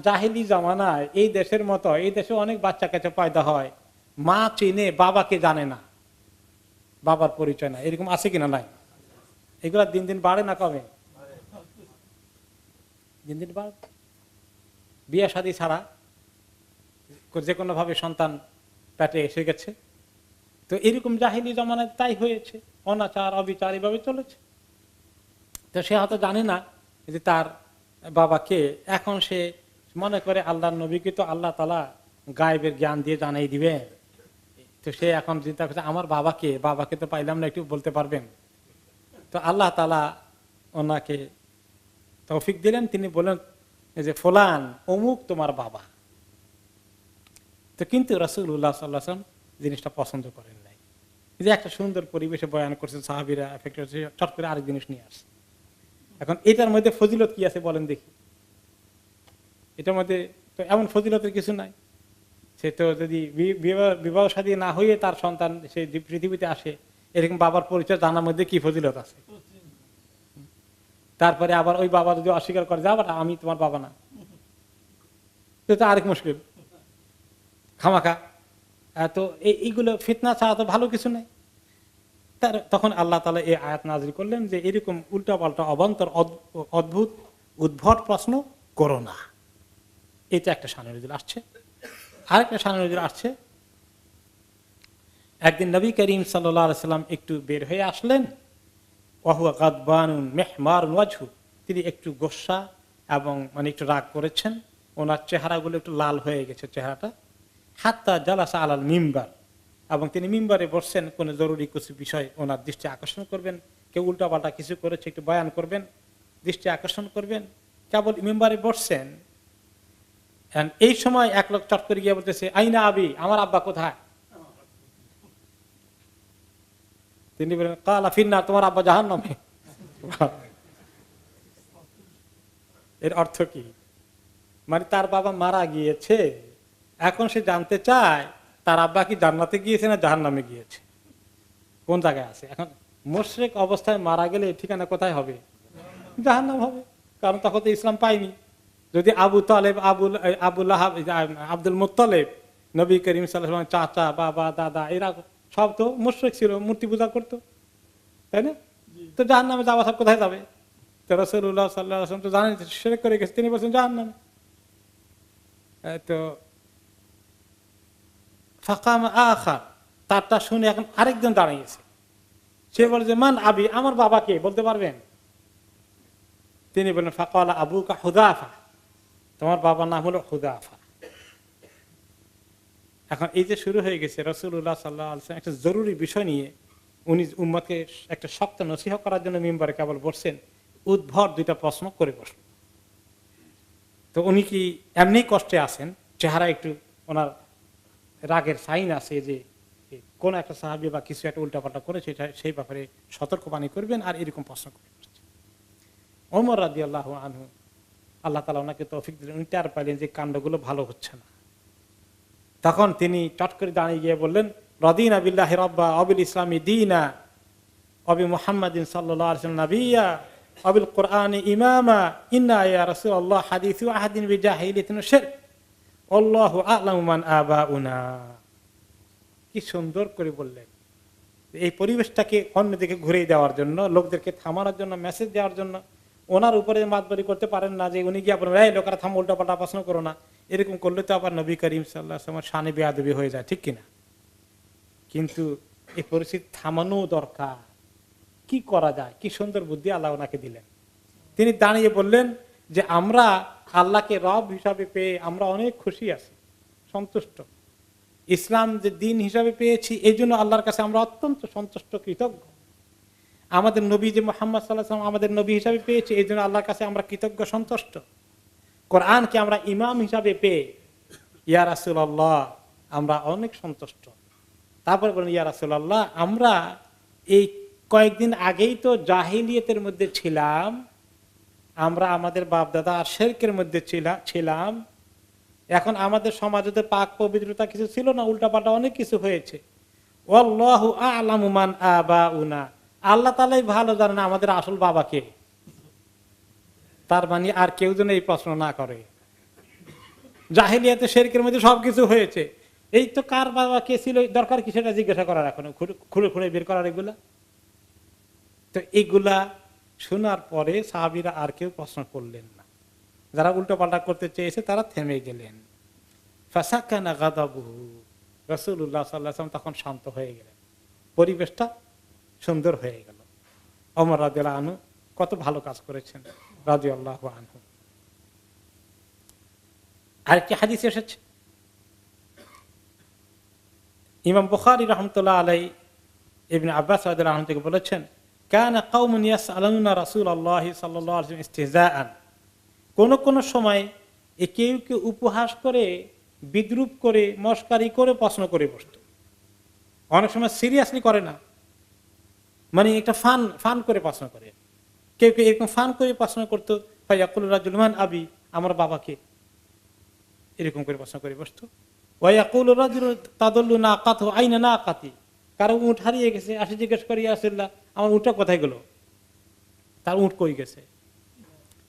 জাহেলি জামানায় এই দেশের মতো, এই দেশে অনেক বাচ্চা কাছে পয়দা হয়, মা চিনে বাবাকে জানে না, বাবার পরিচয় না। এরকম আছে কিনা? নাই। এগুলা দিন দিন বাড়ে না কমে? দিন দিন বাড়ে। বিয়ে শাদী ছাড়া যে কোনো ভাবে সন্তান পেটে এসে গেছে। তো এরকম জাহেলি জামানায় তাই হয়েছে, অনাচার অবিচার এভাবে চলেছে। তো সে হয়তো জানে না যে তার বাবাকে। এখন সে মনে করে আল্লাহর নবীকে তো আল্লাহ তাআলা গায়েবের জ্ঞান দিয়ে জানাই দিবে। তো সে এখন চিন্তা করছে আমার বাবাকে তো পাইলাম না, একটু বলতে পারবেন? তো আল্লাহ তাআলা ওনাকে তৌফিক দিলেন, তিনি বললেন যে ফুলান অমুক তোমার বাবা। তো কিন্তু রাসূলুল্লাহ সাল্লাল্লাহু আলাইহি ওয়াসাল্লাম জিনিসটা পছন্দ করেন নাই। যে একটা সুন্দর পরিবেশে বয়ান করছেন, সাহাবীরা এফেক্ট হচ্ছে, চট করে আরেক জিনিস নিয়ে আসছে। এখন এটার মধ্যে ফজিলত কি আছে বলেন দেখি? এটার মধ্যে তো এমন ফজিলতের কিছু নাই। সে তো যদি বিবাহ শাদী না হয়ে তার সন্তান সে পৃথিবীতে আসে, এরকম বাবার পরিচয় জানার মধ্যে কি ফজিলত আছে? তারপরে আবার ওই বাবা যদি অস্বীকার করে, যা বাবা আমি তোমার বাবা না, তো আরেক মুশকিল খামাখা। তো এইগুলো ফিতনা ছাড়া তো ভালো কিছু নেই। তখন আল্লাহ তাআলা এই আয়াত নাযিল করলেন যে এরকম উল্টা পাল্টা অবান্তর অদ্ভুত উদ্ভট প্রশ্ন করো না। এটা একটা শানের নজুল আসছে। আরেকটা শানের নজুল আসছে, একদিন নবী করিম সাল্লাল্লাহু আলাইহি সাল্লাম একটু বের হয়ে আসলেন, ওয়াহুয়া গাদবানুন মিহমারুন ওয়াজহু, তিনি একটু গোসা এবং মানে একটু রাগ করেছেন, ওনার চেহারাগুলো একটু লাল হয়ে গেছে চেহারাটা। হাত্তা জালাসা আলাল মিম্বার, এবং তিনি মিম্বারে বসছেন, কোনো জরুরি কিছু বিষয় ওনার দৃষ্টি আকর্ষণ করবেন, কেউ উল্টাপাল্টা কিছু করেছে একটু বয়ান করবেন, দৃষ্টি আকর্ষণ করবেন, কেবল মিম্বারে বসছেন। এই সময় এক লোক চট করে গিয়ে বলতেছে আইনা আবি, আমার আব্বা কোথায়? তিনি বলেন কালা ফিন্নার, তোমার আব্বা জাহান্নামে। এর অর্থ কি? মানে তার বাবা মারা গিয়েছে, এখন সে জানতে চায় তার আব্বা কি জান্নাতে গিয়েছে না জাহান্নামে গিয়েছে, কোন জায়গায় আছে। এখন মুশরিক অবস্থায় মারা গেলে ঠিকানা কোথায় হবে? জাহান্নাম হবে, কারণ তখন তো ইসলাম পায়নি। যদি আবু তালেব, আব্দুল মুত্তালিব, নবী করিম সাল্লাল্লাহু আলাইহি ওয়াসাল্লাম চাচা, বাবা, দাদা, এরা সব তো মুশরিক ছিল, মূর্তি পূজা করতো, তাই না? তো জাহান্নামে যাওয়া সব কোথায় যাবে? তো রাসূলুল্লাহ সাল্লাল্লাহু আলাইহি ওয়াসাল্লাম তো জানেন শিরক করে গেছে, তিনি বলছেন জাহান্নামে। তো ফাকাম আখার, তারটা শুনে এখন আরেকজন দাঁড়িয়েছে, সে বলে যে মান আবি, আমার বাবাকে বলতে পারবেন? তিনি বলেন ফাকালা আবুকা হুযাফা, তোমার বাবার নাম হলো হুযাফা। এখন এই যে শুরু হয়ে গেছে, রাসূলুল্লাহ সাল্লাল্লাহু আলাইহি ওয়াসাল্লাম একটা জরুরি বিষয় নিয়ে উনি উম্মতকে একটা শক্ত নসিহত করার জন্য মিম্বারে কেবল বসছেন, উদ্ভট দুইটা প্রশ্ন করে বসলেন। তো উনি কি এমনি কষ্টে আছেন, চেহারা একটু ওনার রাগের সাইন আছে যে কোন একটা সাহাবী বা কিছু একটা উল্টাপাল্টা করেছে, সেই ব্যাপারে সতর্কবাণী করবেন, আর এরকম প্রশ্ন করে বসছেন। ওমর রাদিয়াল্লাহু আনহু, আল্লাহ তাআলা ওনাকে তৌফিক দিলেন, উনি টের পাইলেন যে কাণ্ডগুলো ভালো হচ্ছে না। তখন তিনি চট করে দাঁড়িয়ে গিয়ে বললেন, রদিনা বিল্লাহি রাব্বা আবিল ইসলামী দীনা অবি মুহাম্মাদিন সাল্লাল্লাহু আলাইহি ওয়াসাল্লাম নাবিয়্যা অবিল কুরআনি ইমামা ইন্না ইয়া রাসূলুল্লাহ হাদিসু আহাদিন বিজাহিলিয়াতিন শিরক আল্লাহু আ'লামু মান আবাউনা। কি সুন্দর করে বললেন। এই পরিবেশটাকে অন্যদিকে ঘুরে দেওয়ার জন্য, লোকদেরকে থামানোর জন্য, মেসেজ দেওয়ার জন্য ওনার উপরে মাতবারি করতে পারেন না যে উনি গিয়ে আপনার এই লোকেরা থাম, উল্টা পাল্টা প্রশ্ন করো না, এরকম করলে তো আবার নবী করিম সাল্লাল্লাহু আলাইহি ওয়াসাল্লামের শানে বেয়াদবি হয়ে যায়, ঠিক কিনা? কিন্তু এই পরিস্থিতি থামানো দরকার। কি করা যায়? কি সুন্দর বুদ্ধি আল্লাহ ওনাকে দিলেন। তিনি দাঁড়িয়ে বললেন যে আমরা আল্লাহকে রব হিসাবে পেয়ে আমরা অনেক খুশি আছি, সন্তুষ্ট। ইসলাম যে দিন হিসাবে পেয়েছি এই জন্য আল্লাহর কাছে আমরা অত্যন্ত সন্তুষ্ট, কৃতজ্ঞ। আমাদের নবী যে মুহাম্মদ সাল্লাল্লাহু আলাইহি ওয়াসাল্লাম আমাদের নবী হিসাবে পেয়েছি এই জন্য আল্লাহর কাছে আমরা কৃতজ্ঞ, সন্তুষ্ট। কোরআনকে আমরা ইমাম হিসাবে পেয়ে ইয়া রাসূলুল্লাহ আমরা অনেক সন্তুষ্ট। তারপরে বলেন, ইয়া রাসূলুল্লাহ আমরা এই কয়েকদিন আগেই তো জাহিলিয়াতের মধ্যে ছিলাম, আমরা আমাদের বাপ দাদা আর শিরকের মধ্যে ছিলাম। এখন আমাদের সমাজে তো পাক পবিত্রতা কিছু ছিল না, উল্টাপাল্টা অনেক কিছু হয়েছে। আল্লাহু আ'লামু মান আবাউনা, আল্লাহ তাআলাই ভালো জানেন আমাদের আসল বাবাকে। তার মানে আর কেউ যেন এই প্রশ্ন না করে। জাহিলিয়াতে শিরকের মধ্যে সবকিছু হয়েছে, এই তো কার বাবা কে ছিল, দরকার কি সেটা জিজ্ঞাসা করার, এখন খুঁড়ে খুঁড়ে বের করার এগুলা। তো এইগুলা শোনার পরে সাহাবীরা আর কেউ প্রশ্ন করলেন না। যারা উল্টো পাল্টা করতে চেয়েছে তারা থেমে গেলেন। ফাসাকানা গাদাবুহু, রাসূলুল্লাহ সাল্লাল্লাহু আলাইহি ওয়াসাল্লাম তখন শান্ত হয়ে গেলেন, পরিবেশটা সুন্দর হয়ে গেল। ওমর রাদিয়াল্লাহু আনহু কত ভালো কাজ করেছেন রাদিয়াল্লাহু আনহু। আরেকটি হাদিস এসেছে, ইমাম বুখারী রাহমাতুল্লাহ আলাইহি ইবনে আব্বাস রাদিয়াল্লাহু আনহু থেকে বলেছেন, কানা কওমুন ইয়াসআলুনা রাসূলুল্লাহ সাল্লাল্লাহু আলাইহি ওয়াসাল্লাম ইস্তিহজাআন, কোন সময় কেউ কেউ উপহাস করে, বিদ্রুপ করে, মস্কারি করে প্রশ্ন করে বসত। অনেক সময় সিরিয়াসলি করে না, মানে একটা ফান করে প্রশ্ন করে। কেউ কেউ এরকম ফান করে প্রশ্ন করতো, ফায়াকুল রাজুল মান আবি, আমার বাবাকে, এরকম করে প্রশ্ন করে বসতো। ওয়ায়াকুল রাজুল তাদুল্লু নাকাতহু আইনা নাকাতি, কারো উট হারিয়ে গেছে, আসে জিজ্ঞেস করি ইয়া রাসূলুল্লাহ আমার উটটা কোথায় গেল, তার উট কই গেছে।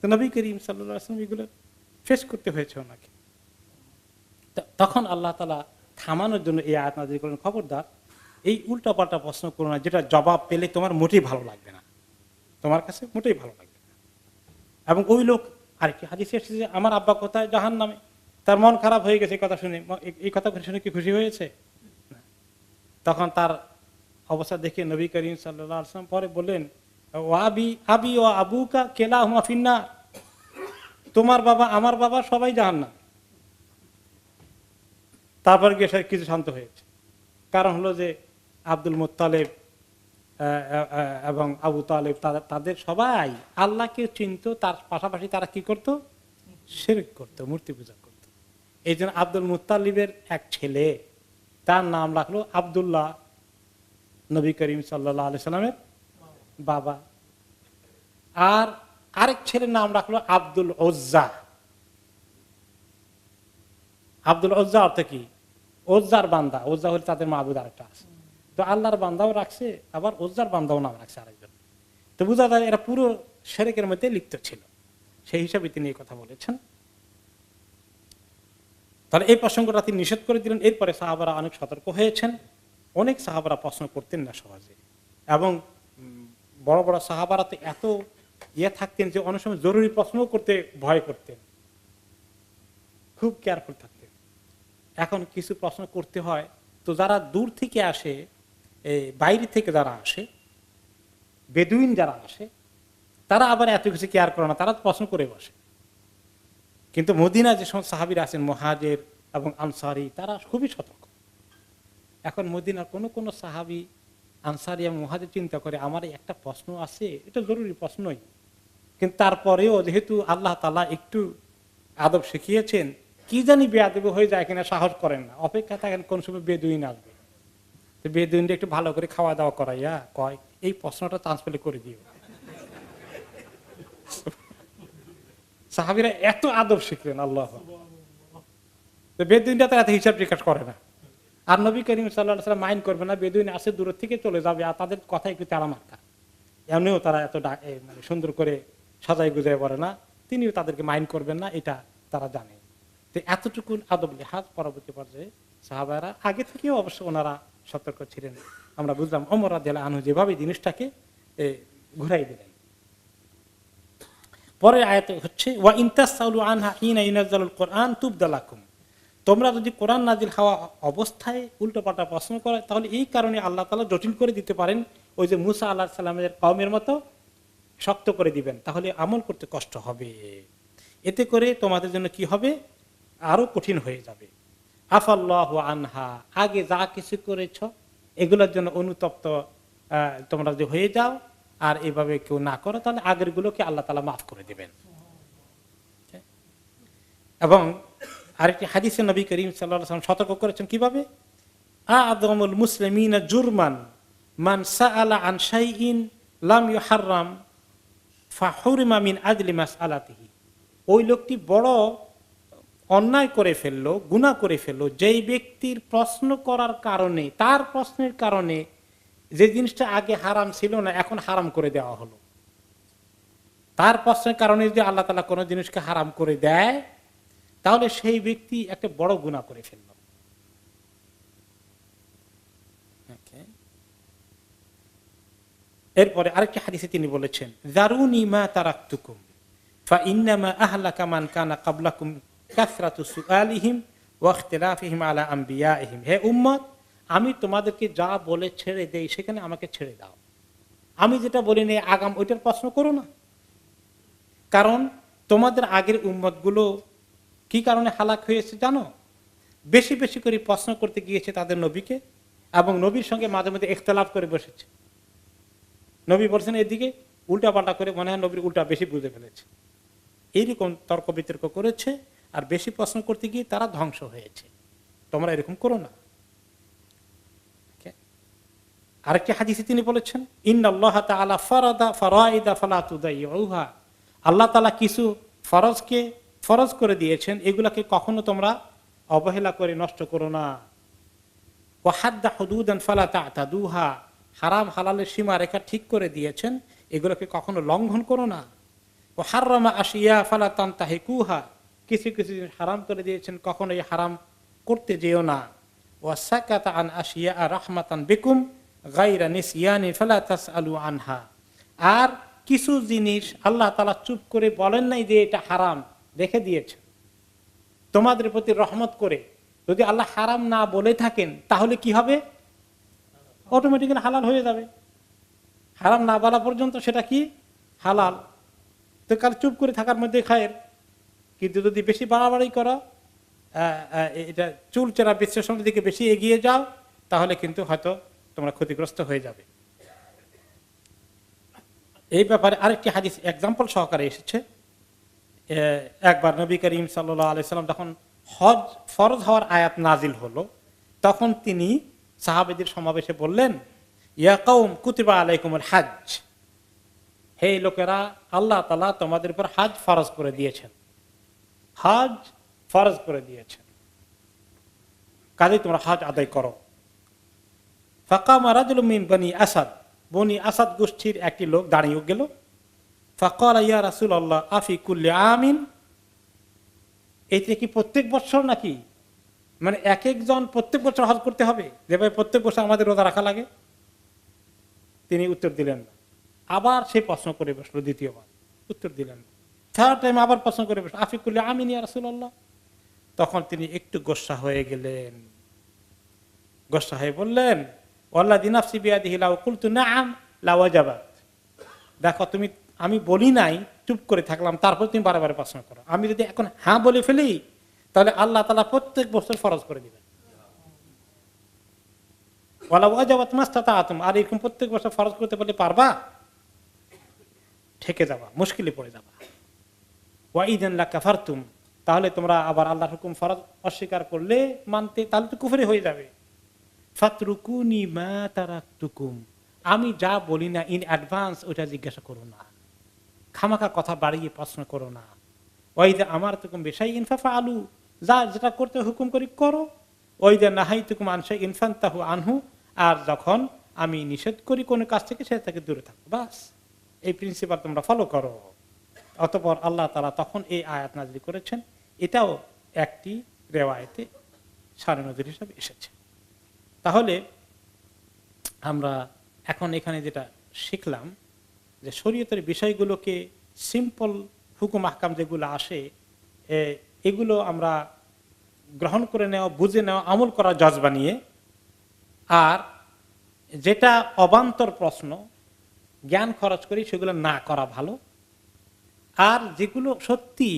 তো নবী করিম সাল্লাল্লাহু আলাইহি ওয়াসাল্লাম এগুলো ফেস করতে হয়েছে ওনাকে। তখন আল্লাহ তাআলা থামানোর জন্য এই আয়াত নাযিল করেন, খবরদার এই উল্টাপাল্টা প্রশ্ন করো না, যেটা জবাব পেলে তোমার মোটেই ভালো লাগবে না, তোমার কাছে মোটেই ভালো লাগবে না। এবং ওই লোক আরেকটি হাদিসে এসেছে, আমার আব্বা কোথায়, জাহান্নামে, তার মন খারাপ হয়ে গেছে এই কথা শুনে। এই কথা শুনে কি খুশি হয়েছে? তখন তার অবস্থা দেখে নবী করিম সাল্লাল্লাহু আলাইহি ওয়াসাল্লাম পরে বললেন, আবি ও আবুকা কিলাহুমা ফিন্নার, তোমার বাবা আমার বাবা সবাই জাহান্নাম। তারপর গিয়ে কিছু শান্ত হয়েছে। কারণ হলো যে আব্দুল মুত্তালিব এবং আবু তালেব তাদের সবাই আল্লাহকে চিনত, তার পাশাপাশি তারা কি করত, শিরক করত, মূর্তি পূজা করত। এই জন্য আব্দুল মুত্তালিবের এক ছেলে, তার নাম রাখলো আব্দুল্লাহ, নবী করিম সাল্লাল্লাহু আলাইহি সাল্লামের বাবা। আর আরেক ছেলের নাম রাখলো আব্দুল উজ্জা। আব্দুল উজ্জা অর্থ কি? উজ্জার বান্দা, উজ্জা হলে তাদের মাবুদ আরেকটা আছে। তো আল্লাহর বান্দাও রাখছে, আবার উজ্জার বান্দাও নাম রাখছে আরেকজন। তো বোঝা যায় এরা পুরো শিরকের মধ্যে লিপ্ত ছিল, সেই হিসাবে তিনি এই কথা বলেছেন। তাহলে এই প্রসঙ্গটা তিনি নিষেধ করে দিলেন। এরপরে সাহাবারা অনেক সতর্ক হয়েছেন। অনেক সাহাবারা প্রশ্ন করতেন না সহজে, এবং বড় বড় সাহাবারা তো এত থাকতেন যে অনেক সময় জরুরি প্রশ্ন করতে ভয় করতেন, খুব কেয়ারফুল থাকতেন। এখন কিছু প্রশ্ন করতে হয়, তো যারা দূর থেকে আসে, বাইরে থেকে যারা আসে, বেদুইন যারা আসে, তারা আবার এত কিছু কেয়ার করে না, তারা প্রশ্ন করে বসে। কিন্তু মদিনা যে সমস্ত সাহাবীরা আছেন, মুহাজির এবং আনসারী, তারা খুবই সতর্ক। এখন মদিনার কোন সাহাবী, আনসারী এবং মুহাজির চিন্তা করে আমার একটা প্রশ্ন আছে, এটা জরুরি প্রশ্নই, কিন্তু তারপরেও যেহেতু আল্লাহ তাআলা একটু আদব শিখিয়েছেন, কি জানি বেয়াদবি হয়ে যায় কিনা, সাহস করেন না, অপেক্ষা থাকেন কোন সময় বেদুইন আসবে। তো বেদুইনটা একটু ভালো করে খাওয়া দাওয়া করাইয়া কয়, এই প্রশ্নটা ট্রান্সফার করে দিও। সাহাবীরা এত আদব শিখলেন, আল্লাহ। তো বেদুইনরা তো এত হিসাব নিকাশ করে না। আর নবী করিম সাল্লাল্লাহু আলাইহি ওয়াসাল্লাম মাইন্ড করবে না, বেদুইন আসে দূর থেকে চলে যাবে, আর তাদের কথা একটু তারা মার্কা, এমনিও তারা এত মানে সুন্দর করে সাজাই গুজাই বলে না, তিনিও তাদেরকে মাইন্ড করবেন না, এটা তারা জানে। তো এতটুকু আদব লিহাজ পরবর্তী পর্যায়ে সাহাবারা আগে থেকেও অবশ্য ওনারা সতর্ক ছিলেন। আমরা বুঝলাম ওমর রাদিয়াল্লাহু আনহু যেভাবে জিনিসটাকে ঘুরাই দিলেন। পরের আয়াতে হচ্ছে ওয়া ইনতাসালু আনহা হিনা ইউনাজ্জালুল কোরআন তুবদালাকুম, তোমরা যদি কোরআন নাজিল হওয়া অবস্থায় উল্টোপাল্টা প্রশ্ন করে, তাহলে এই কারণে আল্লাহ তাআলা জটিল করে দিতে পারেন, ওই যে মুসা আলাইহিস সালামের কওমের মতো শক্ত করে দিবেন, তাহলে আমল করতে কষ্ট হবে, এতে করে তোমাদের জন্য কি হবে, আরো কঠিন হয়ে যাবে। আফাল্লাহু আনহা, আগে যা কিছু করেছ এগুলোর জন্য অনুতপ্ত তোমরা যদি হয়ে যাও আর এভাবে কেউ না করো, তাহলে আগের গুলোকে আল্লাহ তাআলা মাফ করে দিবেন। এবং আরেকটি হাদিসে নবী করিম সাল্লাল্লাহু আলাইহি ওয়াসাল্লাম সতর্ক করেছেন কিভাবে, আ'যামুল মুসলিমিনা জুরমান মান সাআলা আন শাইইন লাম ইউহাররাম ফাহুরিমা মিন আজলি মাসআলাতিহি, ওই লোকটি বড় অন্যায় করে ফেললো, গুনাহ করে ফেললো, যেই ব্যক্তির প্রশ্ন করার কারণে, তার প্রশ্নের কারণে যে জিনিসটা আগে হারাম ছিল না এখন হারাম করে দেওয়া হলো। তার প্রশ্নের কারণে যদি আল্লাহ তাআলা কোনো জিনিসকে হারাম করে দেয়, তাহলে সেই ব্যক্তি একটা বড় গুনাহ করে ফেলল। এরপরে আরেকটি হাদিসে তিনি বলেছেন, যারুনি মা তারাকতুকুম ফা ইন্নামা আহলাকা মান কানা ক্বাবলাকুম কাসরাতু সুআলিহিম ওয়া ইখতিলাফিহিম আলা আমবিয়াইহিম, হে উম্মত, আমি তোমাদেরকে যা বলে ছেড়ে দেই সেখানে আমাকে ছেড়ে দাও, আমি যেটা বলি না আগাম ওইটার প্রশ্ন করো না। কারণ তোমাদের আগের উম্মতগুলো কি কারণে হালাক হয়েছে জানো, বেশি বেশি করে প্রশ্ন করতে গিয়েছে তাদের নবীকে, এবং নবীর সঙ্গে মাঝে মাঝে ইখতিলাফ করে বসেছে। নবী বলছেন এদিকে, উল্টা পাল্টা করে মনে হয় নবীর উল্টা বেশি বুঝে ফেলেছে, এইরকম তর্ক বিতর্ক করেছে, আর বেশি প্রশ্ন করতে গিয়ে তারা ধ্বংস হয়েছে। তোমরা এরকম করো না। আরেকটি হাদিসে তিনি বলেছেন, ইন্নাল্লাহা তাআলা ফারাদা ফারাইদা ফালা তুদাইউহা, আল্লাহ তাআলা কিছু ফরজকে ফরজ করে দিয়েছেন, এগুলাকে কখনো তোমরা অবহেলা করে নষ্ট করো না। ওয়া হাদ্দা হুদুদান ফালা তা'তাদুহা, হারাম হালালের সীমা রেখা ঠিক করে দিয়েছেন, এগুলোকে কখনো লঙ্ঘন করো না। ও হাররামা আশিয়া ফালা তানতাহিকুহা, কিছু কিছু জিনিস হারাম করে দিয়েছেন, কখনো এই হারাম করতে যেও না। ওয়া সাকাতা আন আশিয়া রাহমাতান বিকুম গায়রা নিসয়ানি ফালা তাসআলু আনহা, আর কিছু জিনিস আল্লাহ তাআলা চুপ করে বলেন নাই যে এটা হারাম, রেখে দিয়েছেন তোমাদের প্রতি রহমত করে। যদি আল্লাহ হারাম না বলে থাকেন তাহলে কি হবে, অটোমেটিক্যালি হালাল হয়ে যাবে। হারাম না বলা পর্যন্ত সেটা কি হালাল, তো কাল চুপ করে থাকার মধ্যে খায়ের। কিন্তু যদি বেশি বাড়াবাড়ি করো, এটা চুল চেরা বিশ্লেষণের দিকে বেশি এগিয়ে যাও, তাহলে কিন্তু হয়তো তোমরা ক্ষতিগ্রস্ত হয়ে যাবে। এই ব্যাপারে আরেকটি হাদিস এক্সাম্পল সহকারে এসেছে। একবার নবী করিম সাল্লাল্লাহু আলাইহি সাল্লাম যখন হজ ফরজ হওয়ার আয়াত নাজিল হলো, তখন তিনি সাহাবীদের সমাবেশে বললেন, ইয়া কওম কুতিবা আলাইকুমুল হজ, হে লোকেরা, আল্লাহ তাআলা তোমাদের উপর হজ ফরজ করে দিয়েছেন, হজ ফরজ করে দিয়েছেন, কাজেই তোমরা হজ আদায় করো। ফাকামা রাজুলুম মিন বনি আসাদ, বনি আসাদ গোষ্ঠীর একটি লোক দাঁড়িয়ে গেল। ফাকালা ইয়া রাসূলুল্লাহ আফি কুল্লি আমিন, এইটা কি প্রত্যেক বছর নাকি, মানে এক একজন প্রত্যেক বছর হজ করতে হবে, যেভাবে প্রত্যেক বছর আমাদের রোজা রাখা লাগে? তিনি উত্তর দিলেন না। আবার সে প্রশ্ন করে বসলো, দ্বিতীয়বার উত্তর দিলেন না। থার্ড টাইম আবার প্রশ্ন করে বসলো, আফি কুল্লি আমিন ইয়া রাসূলুল্লাহ। তখন তিনি একটু গোসা হয়ে গেলেন, গোসা হয়ে বললেন, ওয়াল্লাযী নাফসি বিয়াদিহি লাউ কুলতু নাআম লাওয়াজাবাত, দেখো তুমি, আমি বলি নাই, চুপ করে থাকলাম, তারপর তুমি বারে প্রশ্ন করো। আমি যদি এখন হ্যাঁ বলে ফেলি, তাহলে আল্লাহ তাআলা প্রত্যেক বছর ফরজ করে দিবেন। ওয়ালা ওয়াজাবাত মাস্তাতাআতুম, আর এরকম প্রত্যেক বছর ফরজ করতে পারলে পারবা? ঠেকে যাবা, মুশকিলে পড়ে যাবা। ওয়া ইযান লাকাফারতুম, তাহলে তোমরা আবার আল্লাহর হুকুম ফরজ অস্বীকার করলে, মানতে, তাহলে তো কুফরি হয়ে যাবে। ফাতরুকুনি মা তারাকতুকুম, আমি যা বলি না ইন অ্যাডভান্স ওইটা জিজ্ঞাসা করো না, খামাখা কথা বাড়িয়ে প্রশ্ন করো না। ওয়াইদা আমারতুকুম বিশাইইন ফাফআলু, যা যেটা করতে হুকুম করি করো, ওই যে নাহাইতুকুম আন শাইইন ফান্তাহু আনহু, আর যখন আমি নিষেধ করি কোন কাজ থেকে সেটা থেকে দূরে থাকো, বাস এই প্রিন্সিপাল তোমরা ফলো করো। অতঃপর আল্লাহ তাআলা তখন এই আয়াত নাযিল করেছেন। এটাও একটি রিওয়ায়াতে সারে নজির হিসাবে এসেছে। তাহলে আমরা এখন এখানে যেটা শিখলাম যে শরীয়তের বিষয়গুলোকে সিম্পল হুকুম আহকাম যেগুলো আসে এগুলো আমরা গ্রহণ করে নেওয়া, বুঝে নেওয়া, আমল করা জজবা নিয়ে, আর যেটা অবান্তর প্রশ্ন জ্ঞান খরচ করি সেগুলো না করা ভালো। আর যেগুলো সত্যি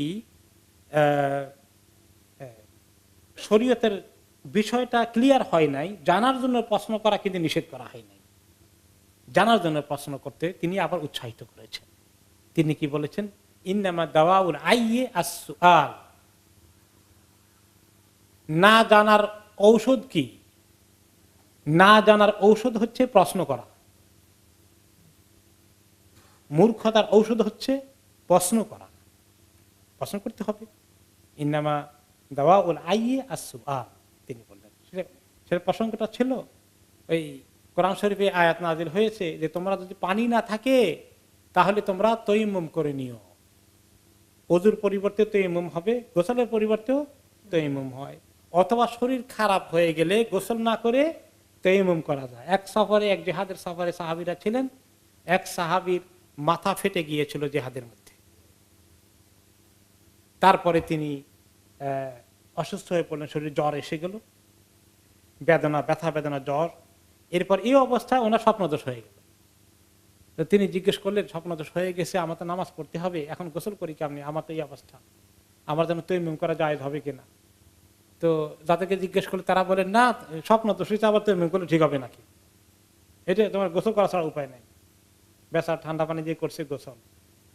শরীয়তের বিষয়টা ক্লিয়ার হয় নাই, জানার জন্য প্রশ্ন করা কিন্তু নিষেধ করা হয় নাই। জানার জন্য প্রশ্ন করতে তিনি আবার উৎসাহিত করেছেন। তিনি কি বলেছেন? ইন্নামা দাওয়াউল আইয়ে আস-সুআল, না জানার ঔষধ কি? না জানার ঔষধ হচ্ছে প্রশ্ন করা। মূর্খতার ঔষধ হচ্ছে প্রশ্ন করা। প্রশ্ন করতে হবে। ইন্নামা দাওয়াউল আইয়ে আস-সুআল, তিনি বললেন। সেটা প্রসঙ্গটা ছিল ওই কোরআন শরীফে আয়াত নাযিল হয়েছে যে তোমরা যদি পানি না থাকে তাহলে তোমরা তায়াম্মুম করে নিও। ওযুর পরিবর্তে তায়াম্মুম হবে, গোসলের পরিবর্তেও তায়াম্মুম হয়। অথবা শরীর খারাপ হয়ে গেলে গোসল না করে তায়াম্মুম করা যায়। এক সফরে, এক জিহাদের সফরে সাহাবীরা ছিলেন, এক সাহাবীর মাথা ফেটে গিয়েছিল জিহাদের মধ্যে। তারপরে তিনি অসুস্থ হয়ে পড়লেন, শরীরে জ্বর এসে গেল, বেদনা, ব্যথা বেদনা, জ্বর। এরপর এই অবস্থায় ওনার স্বপ্নদোষ হয়ে গেল। তো তিনি জিজ্ঞেস করলেন, স্বপ্নদোষ হয়ে গেছে, আমার তো নামাজ পড়তে হবে, এখন গোসল করি কেমনি, আমার তো এই অবস্থা, আমার যেন তায়াম্মুম করা জায়েজ হবে কিনা। তো যাদেরকে জিজ্ঞেস করলে তারা বলেন, না স্বপ্নদোষ হয়েছে, আবার তায়াম্মুম করলে ঠিক হবে নাকি, এটা তোমার গোসল করা ছাড়া উপায় নেই। বেচার ঠান্ডা পানি দিয়ে করছে গোসল,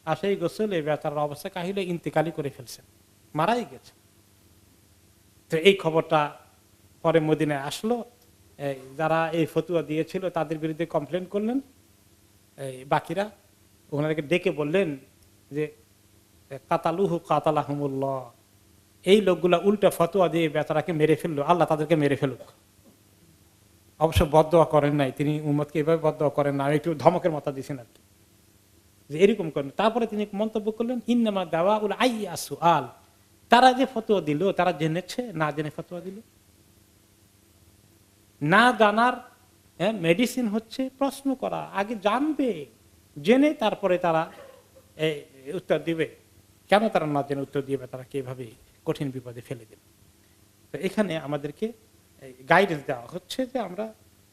আর সেই গোসলে বেচার অবস্থা কাহিলে ইন্তেকালই করে ফেলছেন, মারাই গেছে। তো এই খবরটা পরে মদিনায় আসলো, যারা এই ফতুয়া দিয়েছিল তাদের বিরুদ্ধে কমপ্লেন করলেন বাকিরা, ওনাদেরকে ডেকে বললেন যে কাতালুহু কাতালাহুমুল্লাহ, এই লোকগুলা উল্টা ফতুয়া দিয়ে বেচারাকে মেরে ফেললো, আল্লাহ তাদেরকে মেরে ফেলুক। অবশ্য বদদোয়া করেন নাই তিনি, উম্মতকে এভাবে বদদোয়া করেন না, একটু ধমকের মতো দিয়েছেন আর কি, যে এরকম করেন। তারপরে তিনি মন্তব্য করলেন, ইন্নামা দাওয়াউল আইয়ি আস-সুআল, তারা যে ফতোয়া দিল তারা জেনেছে না জেনে ফতোয়া দিল। না জানার মেডিসিন হচ্ছে প্রশ্ন করা, আগে জানবে, জেনে তারপরে তারা উত্তর দিবে। কেন তারা না জেনে উত্তর দিবে, তারা কিভাবে কঠিন বিপদে ফেলে দেবে। তো এখানে আমাদেরকে গাইডেন্স দেওয়া হচ্ছে যে আমরা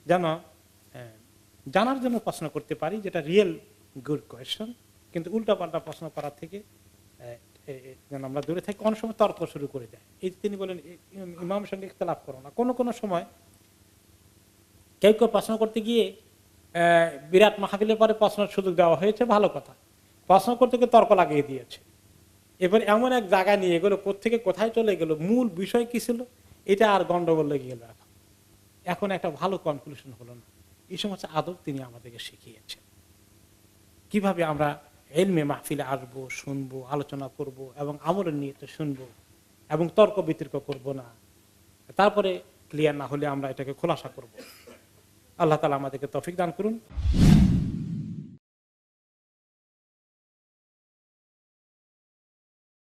যেন জানার জন্য প্রশ্ন করতে পারি, যেটা রিয়েল গুড কোয়েশ্চন, কিন্তু উল্টাপাল্টা প্রশ্ন করার থেকে যেন আমরা দূরে থাকি। অনেক সময় তর্ক শুরু করে দেয়। এই তিনি বলেন ইমামের সঙ্গে ইখতিলাফ করো না। কোনো সময় কেউ কেউ প্রশ্ন করতে গিয়ে বিরাট মাহফিলের পরে প্রশ্নের সুযোগ দেওয়া হয়েছে, ভালো কথা, প্রশ্ন করতে গিয়ে তর্ক লাগিয়ে দিয়েছে। এবার এমন এক জায়গায় নিয়ে গেল, কোত্থেকে কোথায় চলে গেল, মূল বিষয় কি ছিল এটা আর গন্ডগোল লেগে গেল। এখন একটা ভালো কনক্লুশন হলো না। এই সমস্ত আদব তিনি আমাদেরকে শিখিয়েছেন, কিভাবে আমরা ইলমে মাহফিলে আসবো, শুনবো, আলোচনা করব এবং আমলের নিয়তে শুনবো এবং তর্ক বিতর্ক করব না। তারপরে ক্লিয়ার না হলে আমরা এটাকে খোলাসা করব। আল্লাহ তাআলা আমাদেরকে তৌফিক দান করুন।